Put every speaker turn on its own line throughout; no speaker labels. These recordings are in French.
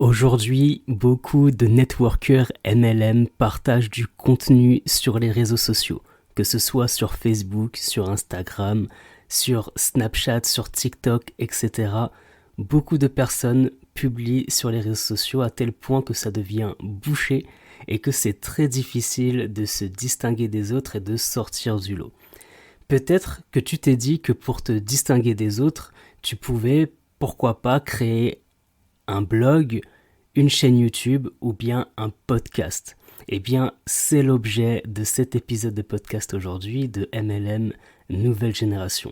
Aujourd'hui, beaucoup de networkers MLM partagent du contenu sur les réseaux sociaux, que ce soit sur Facebook, sur Instagram, sur Snapchat, sur TikTok, etc. Beaucoup de personnes publient sur les réseaux sociaux à tel point que ça devient bouché et que c'est très difficile de se distinguer des autres et de sortir du lot. Peut-être que tu t'es dit que pour te distinguer des autres, tu pouvais, pourquoi pas, créer un blog, une chaîne YouTube ou bien un podcast. Eh bien, c'est l'objet de cet épisode de podcast aujourd'hui de MLM Nouvelle Génération.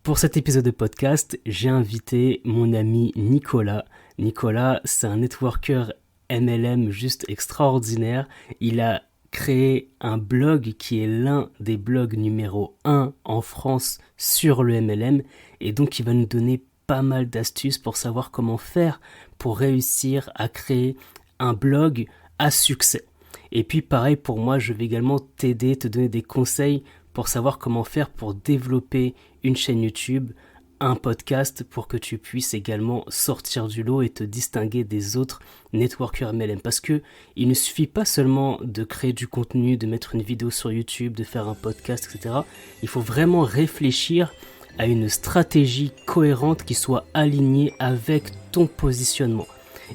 Pour cet épisode de podcast, j'ai invité mon ami Nicolas. Nicolas, c'est un networker MLM juste extraordinaire. Il a créé un blog qui est l'un des blogs numéro 1 en France sur le MLM et donc il va nous donner pas mal d'astuces pour savoir comment faire pour réussir à créer un blog à succès. Et puis pareil pour moi, je vais également t'aider, te donner des conseils pour savoir comment faire pour développer une chaîne YouTube, un podcast pour que tu puisses également sortir du lot et te distinguer des autres networkers MLM. Parce que il ne suffit pas seulement de créer du contenu, de mettre une vidéo sur YouTube, de faire un podcast, etc. Il faut vraiment réfléchir à une stratégie cohérente qui soit alignée avec ton positionnement.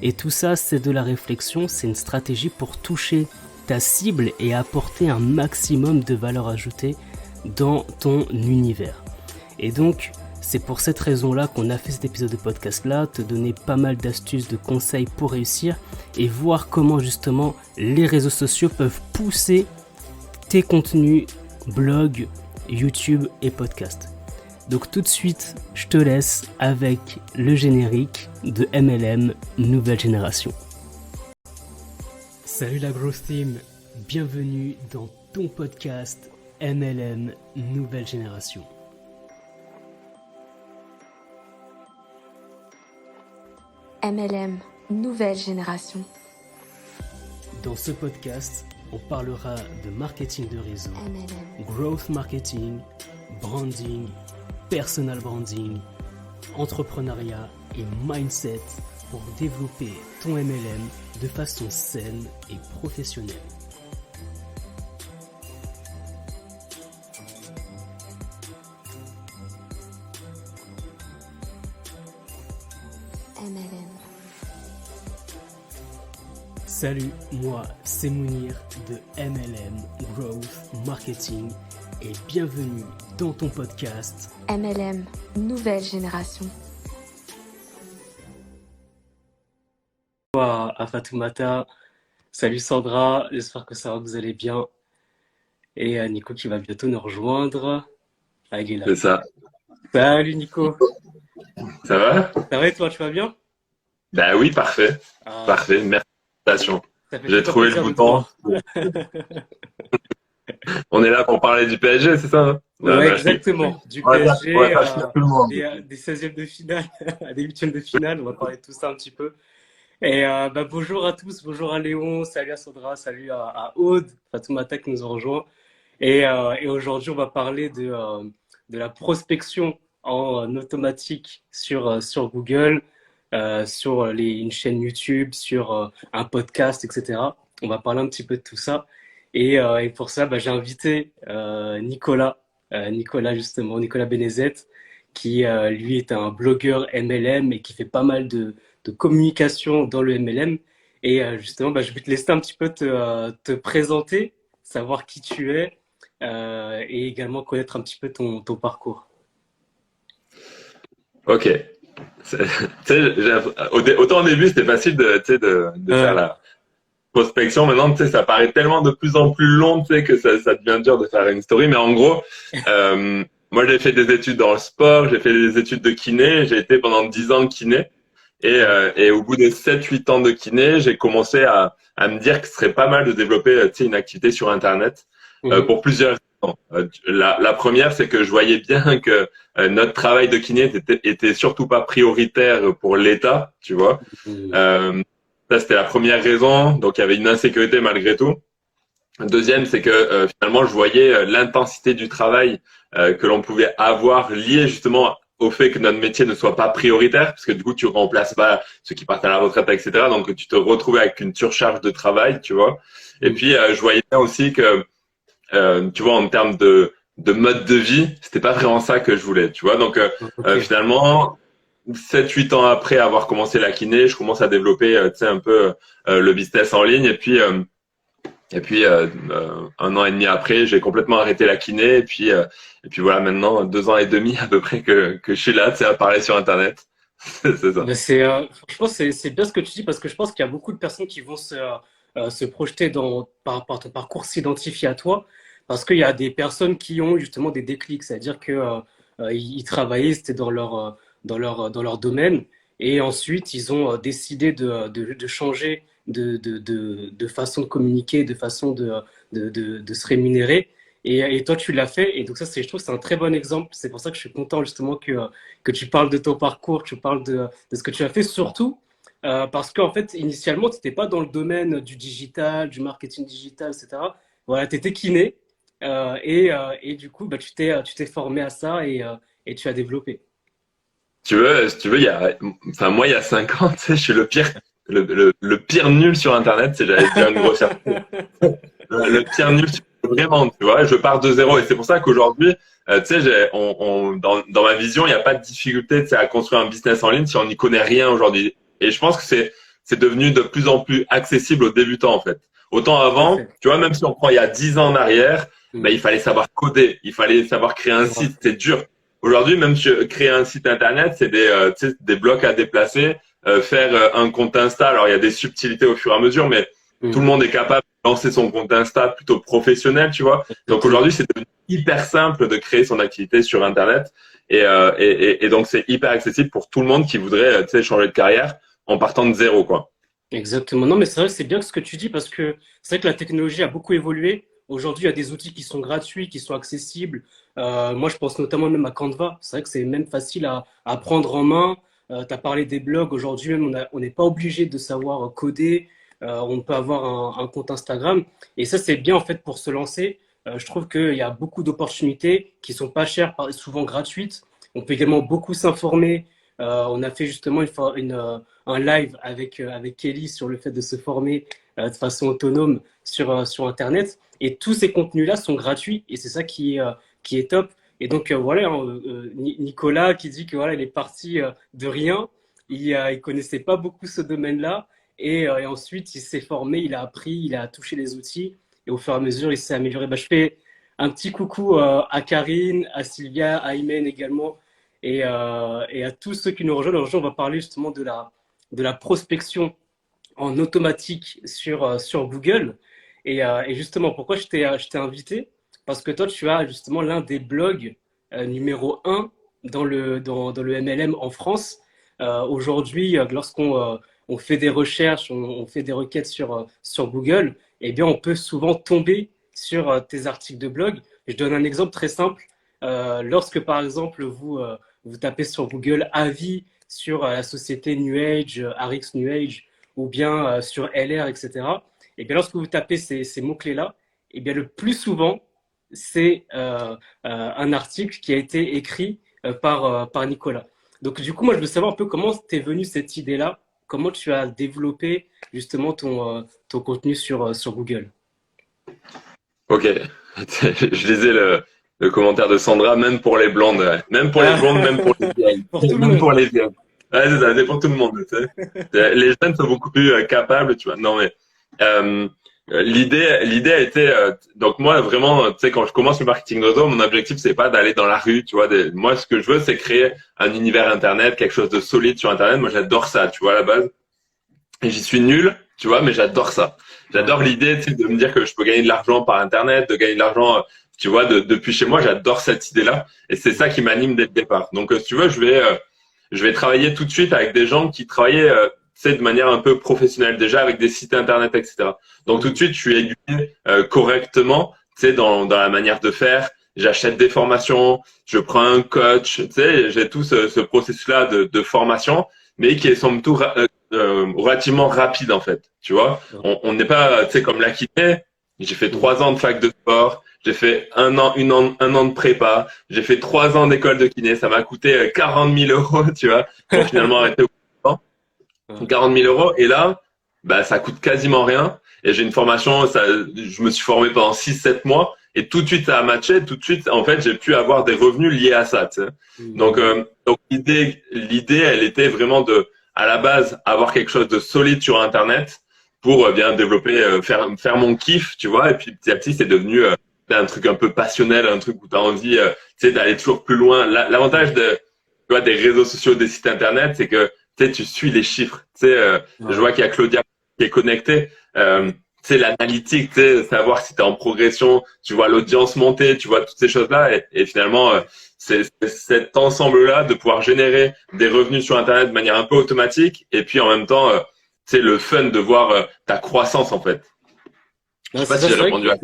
Et tout ça, c'est de la réflexion, c'est une stratégie pour toucher ta cible et apporter un maximum de valeur ajoutée dans ton univers. Et donc, c'est pour cette raison-là qu'on a fait cet épisode de podcast-là, te donner pas mal d'astuces, de conseils pour réussir et voir comment justement les réseaux sociaux peuvent pousser tes contenus, blog, YouTube et podcast. Donc tout de suite, je te laisse avec le générique de MLM Nouvelle Génération. Salut la Growth Team, bienvenue dans ton podcast MLM Nouvelle Génération.
MLM Nouvelle Génération.
Dans ce podcast, on parlera de marketing de réseau,
MLM.
growth marketing, branding, personal branding, entrepreneuriat et mindset pour développer ton MLM de façon saine et professionnelle.
MLM.
Salut, moi c'est Mounir de MLM Growth Marketing et bienvenue dans ton podcast
MLM Nouvelle Génération.
à Fatoumata. Salut Sandra, j'espère que ça va, vous allez bien. Et Nico qui va bientôt nous rejoindre. Ah, il est là.
C'est ça.
Salut Nico,
Ça va?
ça va et toi, tu vas bien?
Ben oui, parfait.
Ah,
Parfait. Merci. Félicitations.
ça fait
J'ai
toujours
trouvé le
plaisir de te
bouton.
voir.
On est là pour parler du PSG, c'est ça? Hein?
Ouais,
Ben,
exactement. Du
on va
PSG,
faire chier tout le monde.
des 16e de finale, des 8e de finale, on va parler de tout ça un petit peu. Et bonjour à tous, bonjour à Léon, salut à Sandra, salut à Aude, Fatoumata qui nous ont rejoint. Et aujourd'hui, on va parler de la prospection en automatique sur Google, sur une chaîne YouTube, sur un podcast, etc. On va parler un petit peu de tout ça. Et pour ça, j'ai invité Nicolas, Nicolas Benezet, qui lui est un blogueur MLM et qui fait pas mal de communication dans le MLM. Et justement, je vais te laisser un petit peu te présenter, savoir qui tu es et également connaître un petit peu ton parcours.
Ok. Tu sais, autant au début, c'était facile de faire la prospection. Maintenant, tu sais, ça paraît tellement de plus en plus long, tu sais, que ça devient dur de faire une story. Mais en gros, moi, j'ai fait des études dans le sport, j'ai fait des études de kiné, j'ai été pendant 10 ans kiné. Et au bout de 7-8 ans de kiné, j'ai commencé à me dire que ce serait pas mal de développer une activité sur Internet pour plusieurs raisons. La première, c'est que je voyais bien que notre travail de kiné était surtout pas prioritaire pour l'État, tu vois. Ça, c'était la première raison. Donc, il y avait une insécurité malgré tout. Deuxième, c'est que finalement, je voyais l'intensité du travail que l'on pouvait avoir liée justement au fait que notre métier ne soit pas prioritaire, parce que du coup, tu remplaces pas ceux qui partent à la retraite, etc. Donc, tu te retrouvais avec une surcharge de travail, tu vois. Et puis, je voyais bien aussi que, tu vois, en termes de mode de vie, c'était pas vraiment ça que je voulais, tu vois. Donc,
Ok.
finalement, 7-8 ans après avoir commencé la kiné, je commence à développer, tu sais, un peu le business en ligne. Et puis, 1 an et demi après, j'ai complètement arrêté la kiné. Et puis voilà, maintenant, 2 ans et demi à peu près que je suis là, tu sais, à parler sur Internet. C'est ça.
Ben franchement, c'est bien ce que tu dis parce que je pense qu'il y a beaucoup de personnes qui vont se projeter par ton parcours, s'identifier à toi parce qu'il y a des personnes qui ont justement des déclics, c'est-à-dire que ils travaillaient, c'était dans leur domaine et ensuite ils ont décidé de changer de façon de communiquer, de façon de se rémunérer. Et toi, tu l'as fait. Et donc ça, je trouve que c'est un très bon exemple. C'est pour ça que je suis content justement que tu parles de ton parcours, que tu parles de ce que tu as fait, surtout parce qu'en fait, initialement, tu n'étais pas dans le domaine du digital, du marketing digital, etc. Voilà, tu étais kiné et du coup, bah, tu t'es formé à ça et tu as développé.
Si tu veux, enfin, moi, il y a 5 ans, tu sais, je suis le pire nul sur Internet, si j'avais fait une grossière. Le pire nul, vraiment, tu vois, je pars de zéro. Et c'est pour ça qu'aujourd'hui, tu sais, dans ma vision, il n'y a pas de difficulté, tu sais, à construire un business en ligne si on n'y connaît rien aujourd'hui. Et je pense que c'est devenu de plus en plus accessible aux débutants, en fait. Autant
Tout à
avant,
fait.
tu vois, même si on prend il y a 10 ans en arrière, ben,
Mm.
il fallait savoir coder, il fallait savoir créer un
C'est vrai.
site, c'est dur. Aujourd'hui, même créer un site internet, c'est tu sais, des blocs à déplacer, faire un compte Insta. Alors, il y a des subtilités au fur et à mesure, mais tout le
Mm.
monde est capable de lancer son compte Insta plutôt professionnel, tu vois. Donc
Exactement.
aujourd'hui, c'est devenu hyper simple de créer son activité sur Internet. Et donc, c'est hyper accessible pour tout le monde qui voudrait, tu sais, changer de carrière en partant de zéro, quoi.
Exactement. Non, mais c'est vrai, c'est bien ce que tu dis parce que c'est vrai que la technologie a beaucoup évolué. Aujourd'hui, il y a des outils qui sont gratuits, qui sont accessibles. Moi, je pense notamment même à Canva. C'est vrai que c'est même facile à prendre en main. Tu as parlé des blogs. Aujourd'hui, même, on n'est pas obligé de savoir coder. On peut avoir un compte Instagram. Et ça, c'est bien en fait pour se lancer. Je trouve qu'il y a beaucoup d'opportunités qui sont pas chères, souvent gratuites. On peut également beaucoup s'informer. On a fait justement un live avec Kelly sur le fait de se former de façon autonome sur Internet. Et tous ces contenus-là sont gratuits et c'est ça qui est top. Et donc voilà, hein, Nicolas qui dit que voilà, il est parti de rien. Il connaissait pas beaucoup ce domaine-là et ensuite il s'est formé, il a appris, il a touché les outils et au fur et à mesure il s'est amélioré. Bah, je fais un petit coucou à Karine, à Sylvia, à Imen également et à tous ceux qui nous rejoignent. Aujourd'hui, on va parler justement de la prospection en automatique sur Google. Et justement, pourquoi je t'ai invité? Parce que toi, tu as justement l'un des blogs numéro un dans le MLM en France. Aujourd'hui, lorsqu'on on fait des recherches, on fait des requêtes sur Google, eh bien, on peut souvent tomber sur tes articles de blog. Je donne un exemple très simple. Lorsque, par exemple, vous tapez sur Google avis sur la société New Age, RX New Age, ou bien sur LR, etc. Et bien lorsque vous tapez ces mots-clés-là, et bien le plus souvent, c'est un article qui a été écrit par Nicolas. Donc du coup, moi, je veux savoir un peu comment t'es venue cette idée-là, comment tu as développé justement ton contenu sur Google.
Ok. Je lisais le commentaire de Sandra, même pour les blondes, ouais. Même pour les blondes, même pour les vieilles.
Pour tout le
Même
monde.
pour les vieilles. Ouais, c'est ça, c'est pour tout le monde, tu sais. Les jeunes sont beaucoup plus capables, tu vois. Non, mais euh, l'idée a été donc moi vraiment, tu sais, quand je commence le marketing de réseau, mon objectif c'est pas d'aller dans la rue, tu vois. Moi, ce que je veux, c'est créer un univers internet, quelque chose de solide sur internet. Moi, j'adore ça, tu vois, à la base. Et j'y suis nul, tu vois, mais j'adore ça.
Ouais.
J'adore l'idée, tu sais, de me dire que je peux gagner de l'argent par internet, de gagner de l'argent, tu vois, depuis chez moi. J'adore cette idée-là, et c'est ça qui m'anime dès le départ. Donc, si tu veux, je vais travailler tout de suite avec des gens qui travaillaient, tu sais, de manière un peu professionnelle déjà, avec des sites internet, etc. Donc tout de
Mhm.
suite, je suis aiguillé correctement, tu sais, dans la manière de faire. J'achète des formations, je prends un coach, tu sais, j'ai tout ce processus-là de formation, mais qui est somme toute relativement rapide en fait. Tu vois, on n'est pas, tu sais, comme la kiné. J'ai fait
Mhm.
3 ans de fac de sport, j'ai fait un an de prépa, j'ai fait 3 ans d'école de kiné, ça m'a coûté 40 000 euros, tu vois, pour finalement arrêter au bout de temps.
Ouais.
40 000 euros. Et là, bah, ça coûte quasiment rien. Et j'ai une formation, je me suis formé pendant 6, 7 mois. Et tout de suite, ça a matché. Tout de suite, en fait, j'ai pu avoir des revenus liés à ça. Tu sais. Donc l'idée, elle était vraiment à la base, avoir quelque chose de solide sur Internet pour bien développer, faire mon kiff, tu vois. Et puis petit à petit, c'est devenu un truc un peu passionnel, un truc où tu as envie, tu sais, d'aller toujours plus loin. L'avantage tu vois, des réseaux sociaux, des sites Internet, c'est que tu sais, tu suis les chiffres. Tu sais, je vois qu'il y a Claudia qui est connectée. Tu sais, l'analytique, tu sais, savoir si tu es en progression, tu vois l'audience monter, tu vois toutes ces choses-là. Et finalement, c'est cet ensemble-là de pouvoir générer des revenus sur Internet de manière un peu automatique. Et puis en même temps, c'est le fun de voir ta croissance, en fait. Je sais pas si j'ai répondu à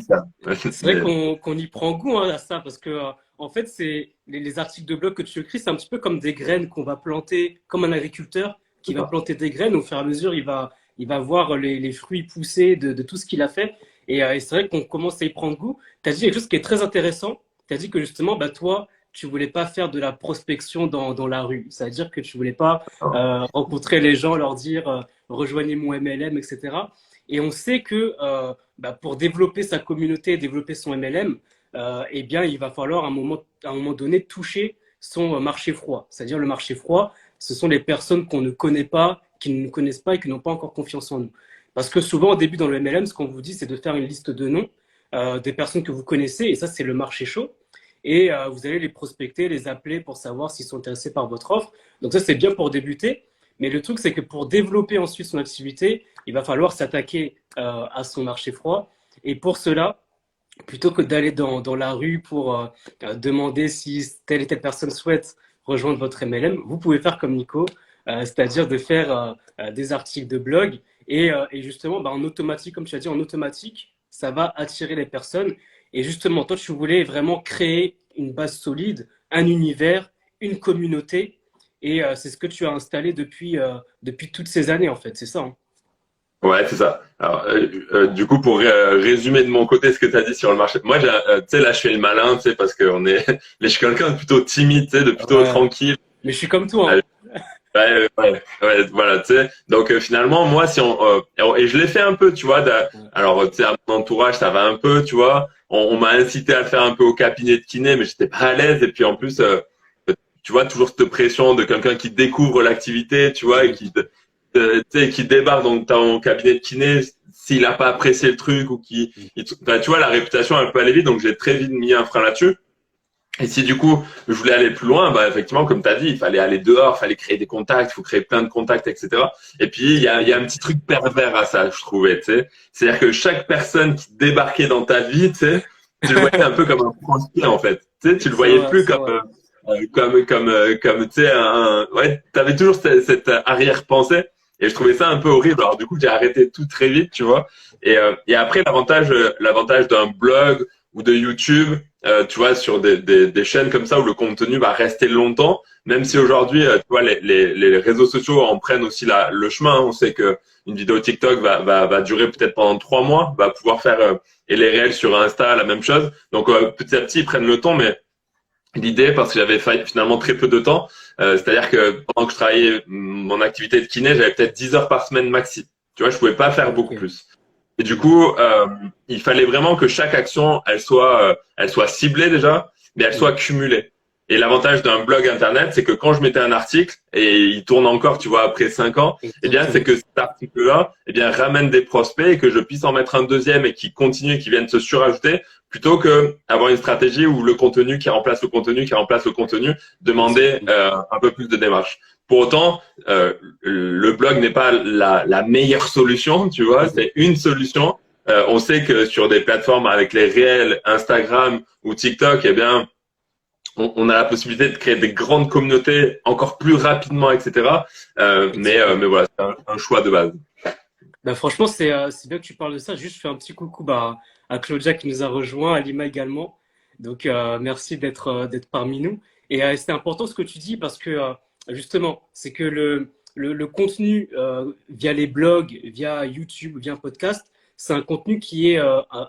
ça.
C'est vrai qu'on y prend goût à ça parce que en fait, c'est les articles de blog que tu écris, c'est un petit peu comme des graines qu'on va planter, comme un agriculteur qui va planter des graines. Au fur et à mesure, il va voir les fruits pousser de tout ce qu'il a fait. Et c'est vrai qu'on commence à y prendre goût. Tu as dit quelque chose qui est très intéressant. Tu as dit que justement, bah, toi, tu voulais pas faire de la prospection dans la rue. C'est-à-dire que tu voulais pas rencontrer les gens, leur dire rejoignez mon MLM, etc. Et on sait que bah, pour développer sa communauté, développer son MLM, eh bien, il va falloir à un moment donné toucher son marché froid. C'est-à-dire le marché froid, ce sont les personnes qu'on ne connaît pas, qui ne nous connaissent pas et qui n'ont pas encore confiance en nous. Parce que souvent, au début, dans le MLM, ce qu'on vous dit, c'est de faire une liste de noms des personnes que vous connaissez, et ça, c'est le marché chaud. Et vous allez les prospecter, les appeler pour savoir s'ils sont intéressés par votre offre. Donc ça, c'est bien pour débuter. Mais le truc, c'est que pour développer ensuite son activité, il va falloir s'attaquer à son marché froid. Et pour cela, plutôt que d'aller dans la rue pour demander si telle et telle personne souhaite rejoindre votre MLM, vous pouvez faire comme Nico, c'est-à-dire de faire des articles de blog et justement, bah, en automatique, comme tu as dit, en automatique, ça va attirer les personnes. Et justement, toi, tu voulais vraiment créer une base solide, un univers, une communauté. Et c'est ce que tu as installé depuis toutes ces années, en fait, c'est ça, hein?
Ouais, c'est ça. Alors, du coup, pour résumer de mon côté ce que tu as dit sur le marché, moi, tu sais, là, je fais le malin, tu sais, parce que je suis quelqu'un de plutôt timide, tu sais, de plutôt
Ouais.
tranquille.
Mais je suis comme toi, hein.
Ouais, voilà, tu sais. Donc, finalement, moi, si et je l'ai fait un peu, tu vois. Alors, tu sais, à mon entourage, ça va un peu, tu vois. On m'a incité à le faire un peu au cabinet de kiné, mais j'étais pas à l'aise. Et puis, en plus, tu vois, toujours cette pression de quelqu'un qui découvre l'activité, tu vois, et tu sais, qui débarque dans ton cabinet de kiné, s'il a pas apprécié le truc ou enfin, tu vois, la réputation, elle peut aller vite. Donc, j'ai très vite mis un frein là-dessus. Et si du coup, je voulais aller plus loin, bah effectivement, comme tu as dit, il fallait aller dehors, il fallait créer des contacts, il faut créer plein de contacts, etc. Et puis, il y a un petit truc pervers à ça, je trouvais, tu sais. C'est-à-dire que chaque personne qui débarquait dans ta vie, tu sais, tu le voyais un peu comme un prospect, en fait. Tu sais, tu le voyais plus comme, tu sais, ouais, t'avais toujours cette arrière-pensée. Et je trouvais ça un peu horrible. Alors, du coup, j'ai arrêté tout très vite, tu vois. Et après, l'avantage d'un blog ou de YouTube, tu vois, sur des chaînes comme ça où le contenu va rester longtemps, même si aujourd'hui, tu vois, les réseaux sociaux en prennent aussi le chemin. On sait que une vidéo TikTok va durer peut-être pendant 3 mois, va pouvoir faire, et les réels sur Insta, la même chose. Donc, petit à petit, ils prennent le temps, mais l'idée, parce que j'avais finalement très peu de temps, c'est-à-dire que pendant que je travaillais mon activité de kiné, j'avais peut-être 10 heures par semaine maxi. Tu vois, je pouvais pas faire beaucoup plus. Et du coup, il fallait vraiment que chaque action, elle soit ciblée déjà, mais elle soit cumulée. Et l'avantage d'un blog internet, c'est que quand je mettais un article, et il tourne encore, tu vois, après 5 ans, eh bien, c'est que cet article-là, eh bien, ramène des prospects et que je puisse en mettre un deuxième et qui continue, qui viennent se surajouter, plutôt que avoir une stratégie où le contenu qui remplace le contenu, qui remplace le contenu, demander un peu plus de démarches. Pour autant, le blog n'est pas la meilleure solution, tu vois, c'est une solution. On sait que sur des plateformes avec les réels, Instagram ou TikTok, eh bien, on a la possibilité de créer des grandes communautés encore plus rapidement, etc. Mais voilà, c'est un choix de base.
Bah, franchement, c'est bien que tu parles de ça. Juste, je fais un petit coucou bah, à Claudia qui nous a rejoint, à Lima également. Donc, merci d'être parmi nous. Et c'est important ce que tu dis parce que justement, c'est que le contenu via les blogs, via YouTube, via un podcast, c'est un contenu qui est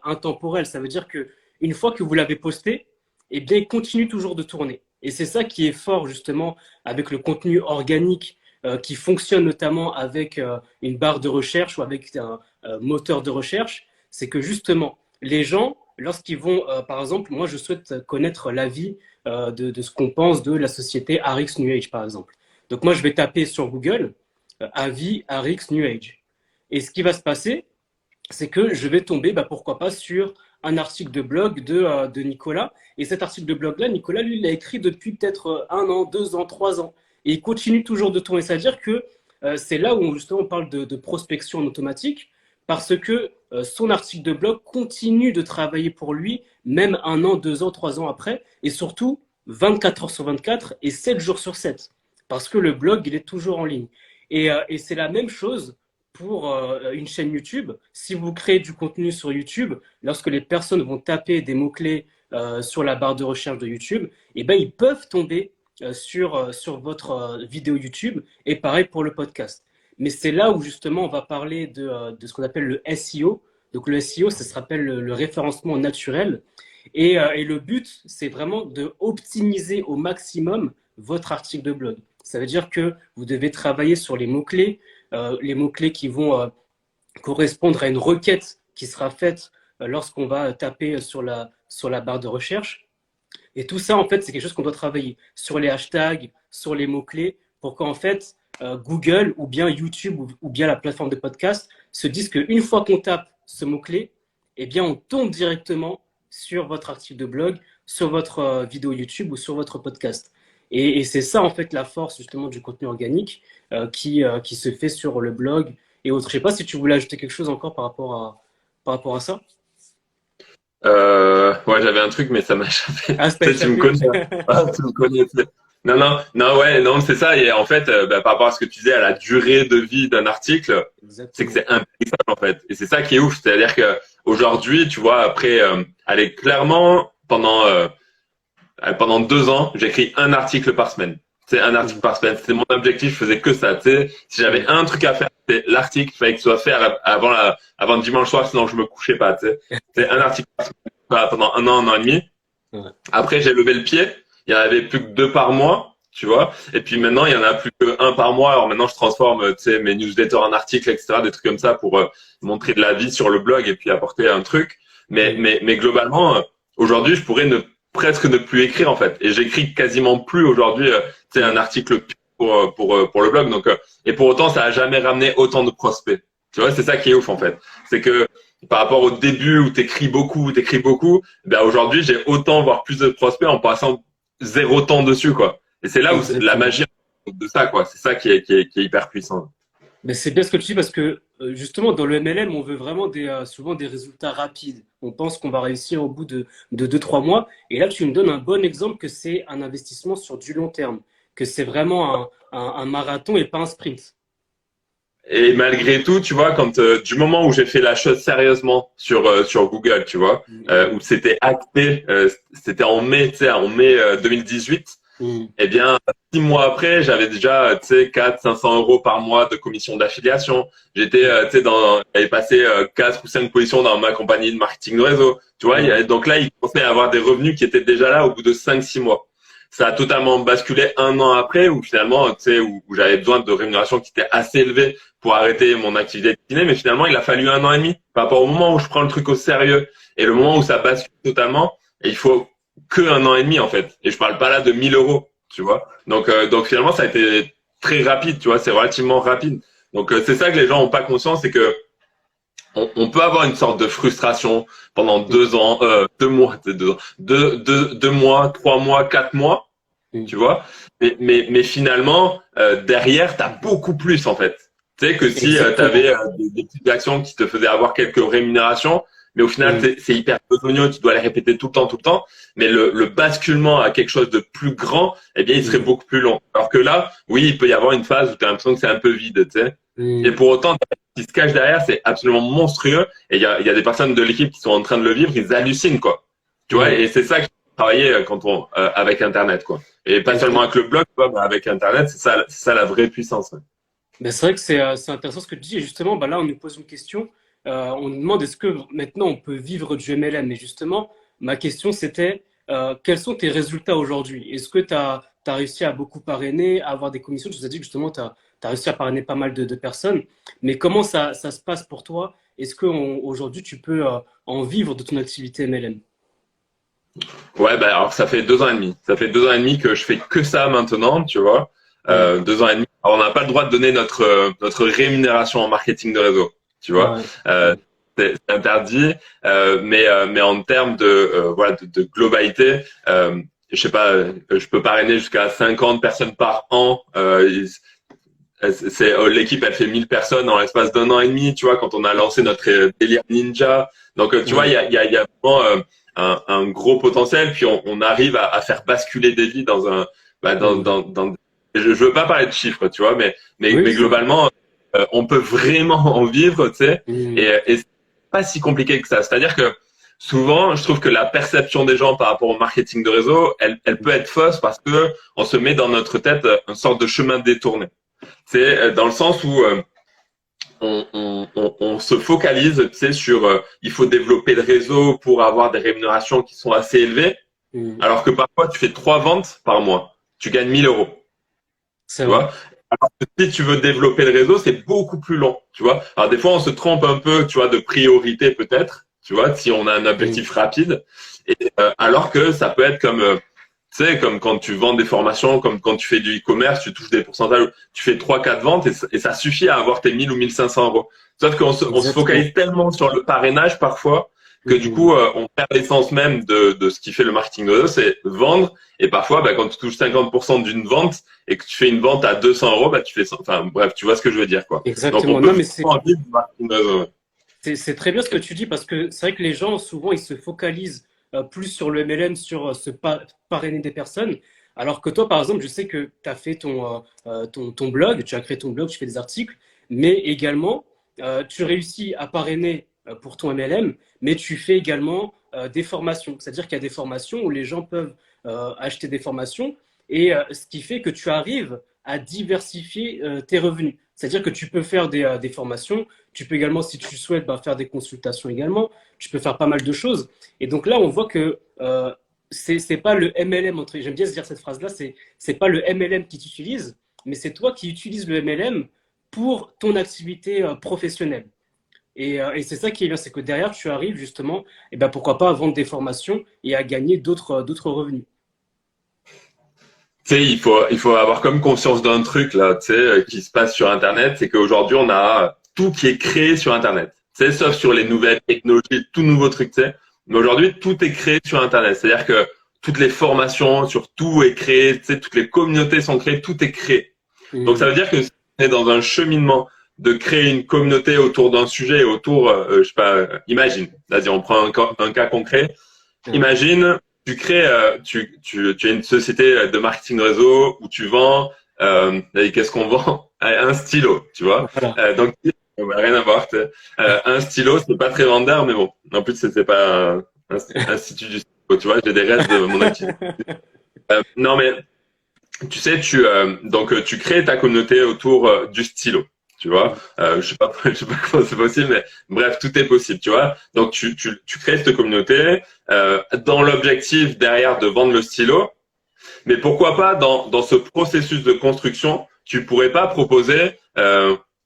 intemporel. Ça veut dire que une fois que vous l'avez posté, eh bien, il continue toujours de tourner. Et c'est ça qui est fort justement avec le contenu organique qui fonctionne notamment avec une barre de recherche ou avec un moteur de recherche, c'est que justement, les gens, lorsqu'ils vont, par exemple, moi je souhaite connaître l'avis de ce qu'on pense de la société RX New Age, par exemple. Donc moi je vais taper sur Google avis RX New Age. Et ce qui va se passer, c'est que je vais tomber, pourquoi pas, sur un article de blog de Nicolas. Et cet article de blog-là, Nicolas, lui, il l'a écrit depuis peut-être 1 an, 2 ans, 3 ans. Et il continue toujours de tourner. C'est-à-dire que c'est là où justement on parle de prospection en automatique, parce que son article de blog continue de travailler pour lui, même 1 an, 2 ans, 3 ans après, et surtout 24 heures sur 24 et 7 jours sur 7, parce que le blog, il est toujours en ligne. Et c'est la même chose pour une chaîne YouTube. Si vous créez du contenu sur YouTube, lorsque les personnes vont taper des mots-clés sur la barre de recherche de YouTube, eh ben, ils peuvent tomber sur votre vidéo YouTube, et pareil pour le podcast. Mais c'est là où justement on va parler de ce qu'on appelle le SEO. Donc le SEO, ça se rappelle le référencement naturel. Et le but, c'est vraiment de optimiser au maximum votre article de blog. Ça veut dire que vous devez travailler sur les mots-clés qui vont correspondre à une requête qui sera faite lorsqu'on va taper sur la barre de recherche. Et tout ça, en fait, c'est quelque chose qu'on doit travailler sur les hashtags, sur les mots-clés, pour qu'en fait, Google ou bien YouTube ou bien la plateforme de podcast se disent qu'une fois qu'on tape ce mot-clé, eh bien, on tombe directement sur votre article de blog, sur votre vidéo YouTube ou sur votre podcast. Et c'est ça, en fait, la force justement du contenu organique qui se fait sur le blog et autres. Je ne sais pas si tu voulais ajouter quelque chose encore par rapport à ça.
Ouais, j'avais un truc, mais ça m'a échappé.
Ah,
Tu sais, tu me connais. Ah, tu me connais. Non, c'est ça. Et en fait, par rapport à ce que tu disais, à la durée de vie d'un article, c'est que c'est impérissable, en fait. Et c'est ça qui est ouf. C'est-à-dire que aujourd'hui, tu vois, après, allez, clairement, pendant 2 ans, j'écris un article par semaine. C'est un article par semaine. C'était mon objectif. Je faisais que ça. Tu sais, si j'avais un truc à faire, c'était l'article. Il fallait que ce soit fait avant dimanche soir, sinon je me couchais pas. Tu sais, c'est un article par semaine pendant 1 an et demi.
Ouais.
Après, j'ai levé le pied. Il y en avait plus que 2 par mois, tu vois. Et puis maintenant, il y en a plus que 1 par mois. Alors maintenant, je transforme, tu sais, mes newsletters en articles, etc., des trucs comme ça pour montrer de la vie sur le blog et puis apporter un truc. Mais globalement, aujourd'hui, je pourrais presque ne plus écrire en fait. Et j'écris quasiment plus aujourd'hui, tu sais, un article pour le blog. Donc, et pour autant, ça a jamais ramené autant de prospects. Tu vois, c'est ça qui est ouf en fait. C'est que par rapport au début où t'écris beaucoup, ben aujourd'hui, j'ai autant, voire plus de prospects en passant 0 temps dessus, quoi. Et c'est là où c'est la magie de ça, quoi. C'est ça qui est hyper puissant.
Mais c'est bien ce que tu dis parce que justement dans le MLM, on veut vraiment souvent des résultats rapides. On pense qu'on va réussir au bout de 2-3 mois. Et là, tu me donnes un bon exemple que c'est un investissement sur du long terme, que c'est vraiment un marathon et pas un sprint.
Et malgré tout, tu vois, quand du moment où j'ai fait la chose sérieusement sur Google, tu vois, où c'était acté, c'était en mai, tu sais, en mai 2018. Eh bien, 6 mois après, j'avais déjà, tu sais, 400-500 euros par mois de commission d'affiliation. J'étais, tu sais, j'avais passé 4 ou 5 positions dans ma compagnie de marketing de réseau. Tu vois, donc là, il commençait à avoir des revenus qui étaient déjà là au bout de 5-6 mois. Ça a totalement basculé 1 an après, où finalement, tu sais, où j'avais besoin de rémunération qui était assez élevée pour arrêter mon activité de kiné. Mais finalement, il a fallu 1 an et demi par rapport au moment où je prends le truc au sérieux et le moment où ça bascule totalement. Et il faut que 1 an et demi, en fait. Et je parle pas là de 1 000 euros, tu vois. Donc finalement, ça a été très rapide, tu vois. C'est relativement rapide. Donc, c'est ça que les gens ont pas conscience, c'est que on peut avoir une sorte de frustration pendant 2 ans, 2 mois, 2 mois, 3 mois, 4 mois, tu vois. Mais finalement, derrière, t'as beaucoup plus, en fait. Tu sais, que si t'avais des petites actions qui te faisaient avoir quelques rémunérations, mais au final, c'est hyper besogneux, tu dois les répéter tout le temps. Mais le basculement à quelque chose de plus grand, eh bien, il serait beaucoup plus long. Alors que là, oui, il peut y avoir une phase où tu as l'impression que c'est un peu vide, tu sais. Et pour autant, ce qui se cache derrière, c'est absolument monstrueux. Et il y a des personnes de l'équipe qui sont en train de le vivre, ils hallucinent, quoi. Tu vois, et c'est ça que je travaillais avec Internet, quoi. Et pas seulement avec le blog, quoi, mais avec Internet, c'est ça la vraie puissance. Ouais.
Ben, c'est vrai que c'est intéressant ce que tu dis. Et justement, là, on nous pose une question. On nous demande est-ce que maintenant on peut vivre du MLM? Mais justement, ma question c'était quels sont tes résultats aujourd'hui? Est-ce que tu as réussi à beaucoup parrainer, à avoir des commissions? Tu nous as dit que justement tu as réussi à parrainer pas mal de personnes, mais comment ça se passe pour toi? Est-ce qu'aujourd'hui tu peux en vivre de ton activité MLM?
Ouais, bah alors ça fait 2 ans et demi. Ça fait 2 ans et demi que je fais que ça maintenant, tu vois.
Ouais,
2 ans et demi. Alors, on n'a pas le droit de donner notre rémunération en marketing de réseau, tu vois.
ouais,
Euh, c'est interdit, mais en termes de voilà de globalité, je sais pas, je peux parrainer jusqu'à 50 personnes par an. L'équipe, elle fait 1000 personnes en l'espace d'1 an et demi, tu vois, quand on a lancé notre délire ninja. Donc, tu vois,
ouais.
il y a vraiment un gros potentiel. Puis, on arrive à faire basculer des vies dans un, bah,
Mm.
je veux pas parler de chiffres, tu vois,
Oui,
mais
je vois.
globalement, on peut vraiment en vivre, tu sais,
Mm.
et c'est pas si compliqué que ça. C'est-à-dire que souvent, je trouve que la perception des gens par rapport au marketing de réseau, elle peut être fausse parce que on se met dans notre tête une sorte de chemin détourné. C'est dans le sens où on se focalise, tu sais, sur il faut développer le réseau pour avoir des rémunérations qui sont assez élevées,
Mm.
alors que parfois tu fais 3 ventes par mois, tu gagnes 1 000 euros,
C'est
tu
vrai.
vois. Alors que si tu veux développer le réseau, c'est beaucoup plus long, tu vois. Alors des fois on se trompe un peu, tu vois, de priorité peut-être, tu vois, si on a un
Mm.
objectif rapide, et alors que ça peut être comme tu sais, comme quand tu vends des formations, comme quand tu fais du e-commerce, tu touches des pourcentages, tu fais 3 4 ventes et ça suffit à avoir tes 1000 ou 1500 euros. Sauf qu'on se
Exactement.
focalise tellement sur le parrainage parfois que du
Mm.
coup, on perd l'essence même de ce qui fait le marketing de réseau, c'est vendre. Et parfois, bah, quand tu touches 50% d'une vente et que tu fais une vente à 200 euros, bah, tu fais, enfin, bref, tu vois ce que je veux dire, quoi. Donc, on
Exactement.
peut
Non, mais
vraiment vivre du marketing de réseau. Ouais.
c'est très bien ce que tu dis parce que c'est vrai que les gens, souvent, ils se focalisent plus sur le MLM, sur parrainer des personnes. Alors que toi, par exemple, je sais que tu as fait ton blog, tu as créé ton blog, tu fais des articles, mais également, tu réussis à parrainer pour ton MLM, mais tu fais également des formations. C'est-à-dire qu'il y a des formations où les gens peuvent acheter des formations et ce qui fait que tu arrives à diversifier tes revenus. C'est-à-dire que tu peux faire des formations, tu peux également, si tu souhaites, bah, faire des consultations également. Tu peux faire pas mal de choses. Et donc là, on voit que c'est pas le MLM, j'aime bien dire cette phrase-là, c'est pas le MLM qui t'utilise, mais c'est toi qui utilises le MLM pour ton activité professionnelle. Et c'est ça qui est bien, c'est que derrière, tu arrives justement, et ben pourquoi pas à vendre des formations et à gagner d'autres revenus.
Tu sais, il faut avoir comme conscience d'un truc là, tu sais, qui se passe sur Internet, c'est qu'aujourd'hui on a tout qui est créé sur Internet. Tu sais, sauf sur les nouvelles technologies, tout nouveau truc, tu sais. Mais aujourd'hui, tout est créé sur Internet. C'est-à-dire que toutes les formations sur tout est créé, tu sais, toutes les communautés sont créées, tout est créé. Donc ça
Mmh.
veut dire que si on est dans un cheminement de créer une communauté autour d'un sujet, autour, je sais pas, imagine, vas-y, on prend un cas concret.
Ouais.
Imagine, tu crées, tu as une société de marketing réseau où tu vends, qu'est-ce qu'on vend? Un stylo, tu vois.
Voilà.
Donc, rien à voir. Un stylo, c'est pas très vendeur, mais bon. En plus, c'est pas un institut du stylo, tu vois. J'ai des restes de mon activité. Non, mais tu sais, tu crées ta communauté autour du stylo. Tu vois, je sais pas comment c'est possible, mais bref, tout est possible, tu vois. Donc, tu crées cette communauté dans l'objectif derrière de vendre le stylo. Mais pourquoi pas dans ce processus de construction, tu pourrais pas proposer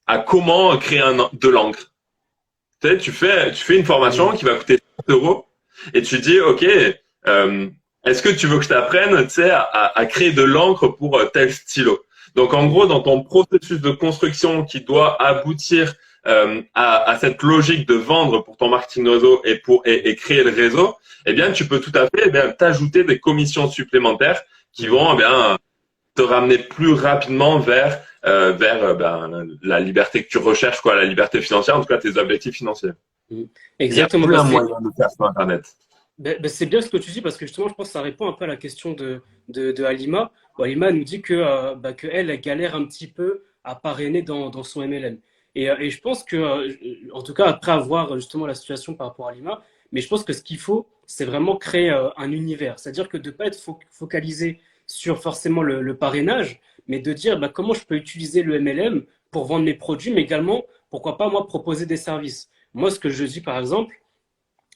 à comment créer de l'encre. Tu sais, tu fais une formation
Mmh.
qui va coûter 30 euros et tu dis, OK, euh, est-ce que tu veux que je t'apprenne, tu sais, à créer de l'encre pour tel stylo? Donc, en gros, dans ton processus de construction qui doit aboutir à cette logique de vendre pour ton marketing réseau et créer le réseau, eh bien, tu peux tout à fait t'ajouter des commissions supplémentaires qui
Mmh.
vont te ramener plus rapidement vers la liberté que tu recherches, quoi, la liberté financière, en tout cas tes objectifs financiers.
Mmh.
Il y a
Exactement. Bah,
plein de moyens de faire sur Internet.
c'est bien ce que tu dis parce que justement, je pense que ça répond un peu à la question de Halima. Bon, Halima nous dit que elle galère un petit peu à parrainer dans son MLM. Et je pense que, en tout cas, après avoir justement la situation par rapport à Halima, mais je pense que ce qu'il faut, c'est vraiment créer un univers. C'est-à-dire que de ne pas être focalisé sur forcément le parrainage, mais de dire bah, comment je peux utiliser le MLM pour vendre mes produits, mais également, pourquoi pas, moi, proposer des services. Moi, ce que je dis, par exemple,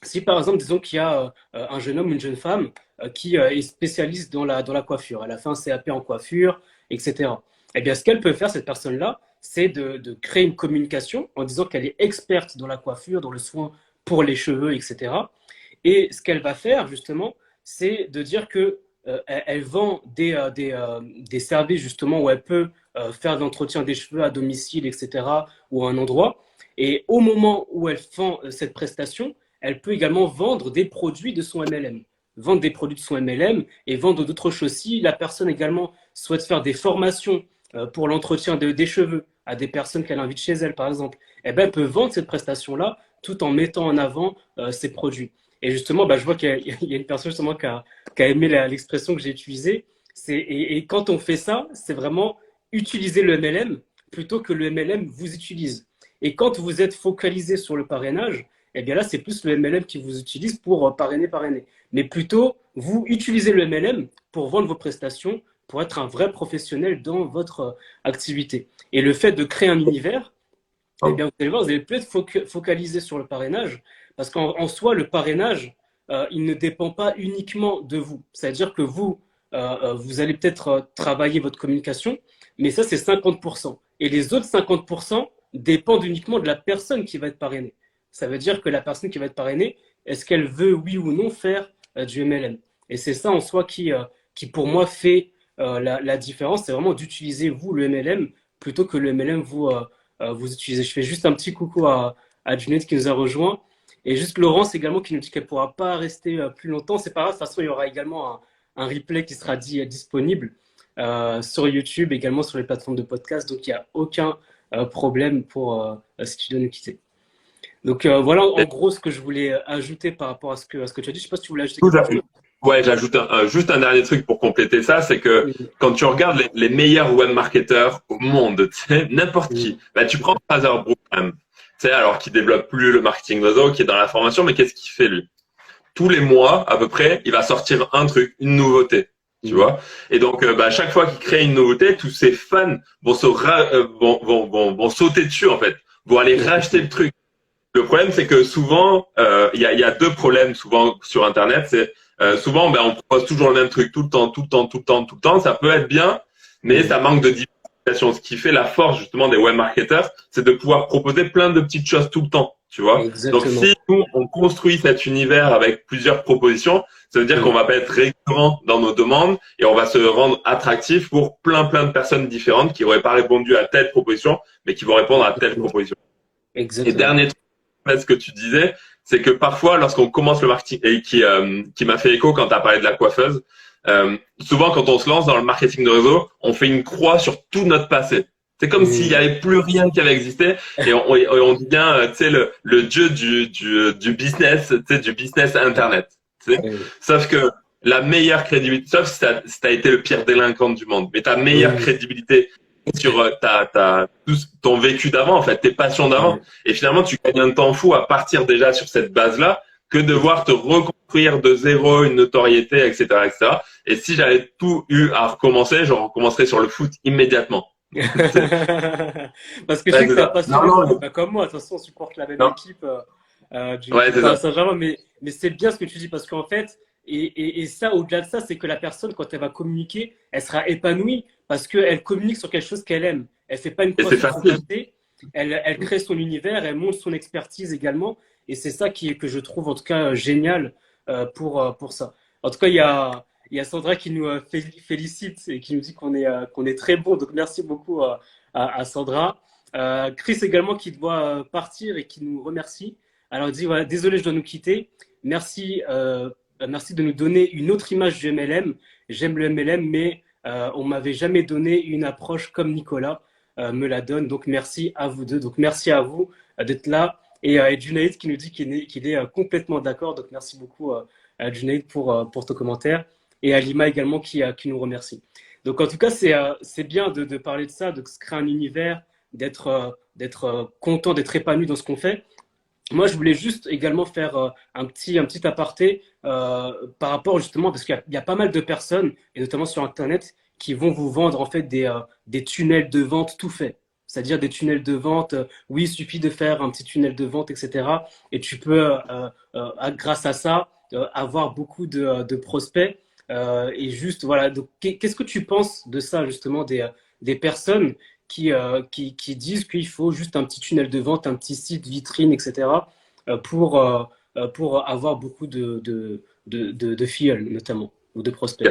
Si par exemple, disons qu'il y a un jeune homme ou une jeune femme qui est spécialiste dans la coiffure, elle a fait un CAP en coiffure, etc. Eh bien, ce qu'elle peut faire, cette personne-là, c'est de créer une communication en disant qu'elle est experte dans la coiffure, dans le soin pour les cheveux, etc. Et ce qu'elle va faire, justement, c'est de dire que elle vend des services, justement, où elle peut faire de l'entretien des cheveux à domicile, etc., ou à un endroit. Et au moment où elle fait cette prestation, elle peut également vendre des produits de son MLM. Vendre des produits de son MLM et vendre d'autres choses. Si la personne également souhaite faire des formations pour l'entretien des cheveux à des personnes qu'elle invite chez elle, par exemple, eh ben, elle peut vendre cette prestation-là tout en mettant en avant ses produits. Et justement, bah, je vois qu'il y a une personne justement qui a aimé l'expression que j'ai utilisée. Et quand on fait ça, c'est vraiment utiliser le MLM plutôt que le MLM vous utilise. Et quand vous êtes focalisé sur le parrainage, eh bien là, c'est plus le MLM qui vous utilise pour parrainer. Mais plutôt, vous utilisez le MLM pour vendre vos prestations, pour être un vrai professionnel dans votre activité. Et le fait de créer un univers, eh bien, vous allez voir, vous allez peut-être focaliser sur le parrainage, parce qu'en soi, le parrainage, il ne dépend pas uniquement de vous. C'est-à-dire que vous allez peut-être travailler votre communication, mais ça, c'est 50%. Et les autres 50% dépendent uniquement de la personne qui va être parrainée. Ça veut dire que la personne qui va être parrainée, est-ce qu'elle veut, oui ou non, faire du MLM? Et c'est ça en soi qui pour moi, fait la différence. C'est vraiment d'utiliser, vous, le MLM, plutôt que le MLM vous utilisez. Je fais juste un petit coucou à Juliette qui nous a rejoint. Et juste Laurence également qui nous dit qu'elle ne pourra pas rester plus longtemps. C'est pas grave, de toute façon, il y aura également un replay qui sera disponible sur YouTube, également sur les plateformes de podcast. Donc, il n'y a aucun problème pour si tu dois nous quitter. Donc, voilà en gros ce que je voulais ajouter par rapport à ce que tu as dit. Je ne sais pas si tu voulais ajouter quelque chose.
Ouais, j'ajoute juste un dernier truc pour compléter ça, c'est que
Oui.
quand tu regardes les meilleurs web marketeurs au monde, tu sais, n'importe qui, bah, tu prends Fraser Brookham, tu sais, alors qu'il développe plus le marketing réseau, qui est dans la formation, mais qu'est-ce qu'il fait lui? Tous les mois, à peu près, il va sortir un truc, une nouveauté, tu vois. Et donc, bah, chaque fois qu'il crée une nouveauté, tous ses fans vont sauter dessus, en fait, vont aller racheter le truc. Le problème, c'est que souvent, il y a deux problèmes souvent sur Internet. C'est souvent, ben, on propose toujours le même truc tout le temps. Ça peut être bien, mais ça manque de diversification. Ce qui fait la force justement des web marketeurs, c'est de pouvoir proposer plein de petites choses tout le temps. Tu vois.
Exactement.
Donc, si nous on construit cet univers avec plusieurs propositions, ça veut dire qu'on va pas être récurrent dans nos demandes et on va se rendre attractif pour plein de personnes différentes qui n'auraient pas répondu à telle proposition, mais qui vont répondre à telle proposition.
Exactement.
Et dernier truc, ce que tu disais, c'est que parfois, lorsqu'on commence le marketing, et qui m'a fait écho quand tu as parlé de la coiffeuse, souvent quand on se lance dans le marketing de réseau, on fait une croix sur tout notre passé. C'est comme s'il n'y avait plus rien qui avait existé et on dit bien, tu sais, le dieu du business, tu sais, du business internet. Tu sais. Sauf que la meilleure crédibilité, sauf si t'as été le pire délinquant du monde, mais ta meilleure crédibilité sur tout ton vécu d'avant, en fait, tes passions d'avant. Et finalement, tu gagnes un temps fou à partir déjà sur cette base-là que devoir te reconstruire de zéro une notoriété, etc., etc. Et si j'avais tout eu à recommencer, je recommencerais sur le foot immédiatement.
Parce que je sais que t'as pas comme moi, de toute façon, on supporte la même équipe du Paris Saint-Germain, mais c'est bien ce que tu dis parce qu'en fait, et ça, au-delà de ça, c'est que la personne, quand elle va communiquer, elle sera épanouie parce qu'elle communique sur quelque chose qu'elle aime. Elle fait pas une croix sur son passé, elle crée son univers, elle montre son expertise également, et c'est ça que je trouve en tout cas génial pour ça. En tout cas, il y a Sandra qui nous félicite et qui nous dit qu'on est très bon. Donc, merci beaucoup à Sandra. Chris également qui doit partir et qui nous remercie. Alors, il dit, voilà, désolé, je dois nous quitter. Merci de nous donner une autre image du MLM. J'aime le MLM, mais on m'avait jamais donné une approche comme Nicolas me la donne. Donc, merci à vous deux. Donc, merci à vous d'être là. Et Junaid qui nous dit qu'il est complètement d'accord. Donc, merci beaucoup à Junaid pour ton commentaire. Et à Lima également qui nous remercie. Donc en tout cas, c'est bien de parler de ça, de se créer un univers, d'être content, d'être épanoui dans ce qu'on fait. Moi, je voulais juste également faire un petit aparté par rapport justement, parce qu'il y a pas mal de personnes, et notamment sur Internet, qui vont vous vendre en fait des tunnels de vente tout faits. c'est-à-dire des tunnels de vente. Oui, il suffit de faire un petit tunnel de vente, etc. Et tu peux, grâce à ça, avoir beaucoup de prospects. Et juste, voilà. Donc, qu'est-ce que tu penses de ça, justement, des personnes qui disent qu'il faut juste un petit tunnel de vente, un petit site vitrine, etc. Pour avoir beaucoup de filles, notamment, ou de prospects.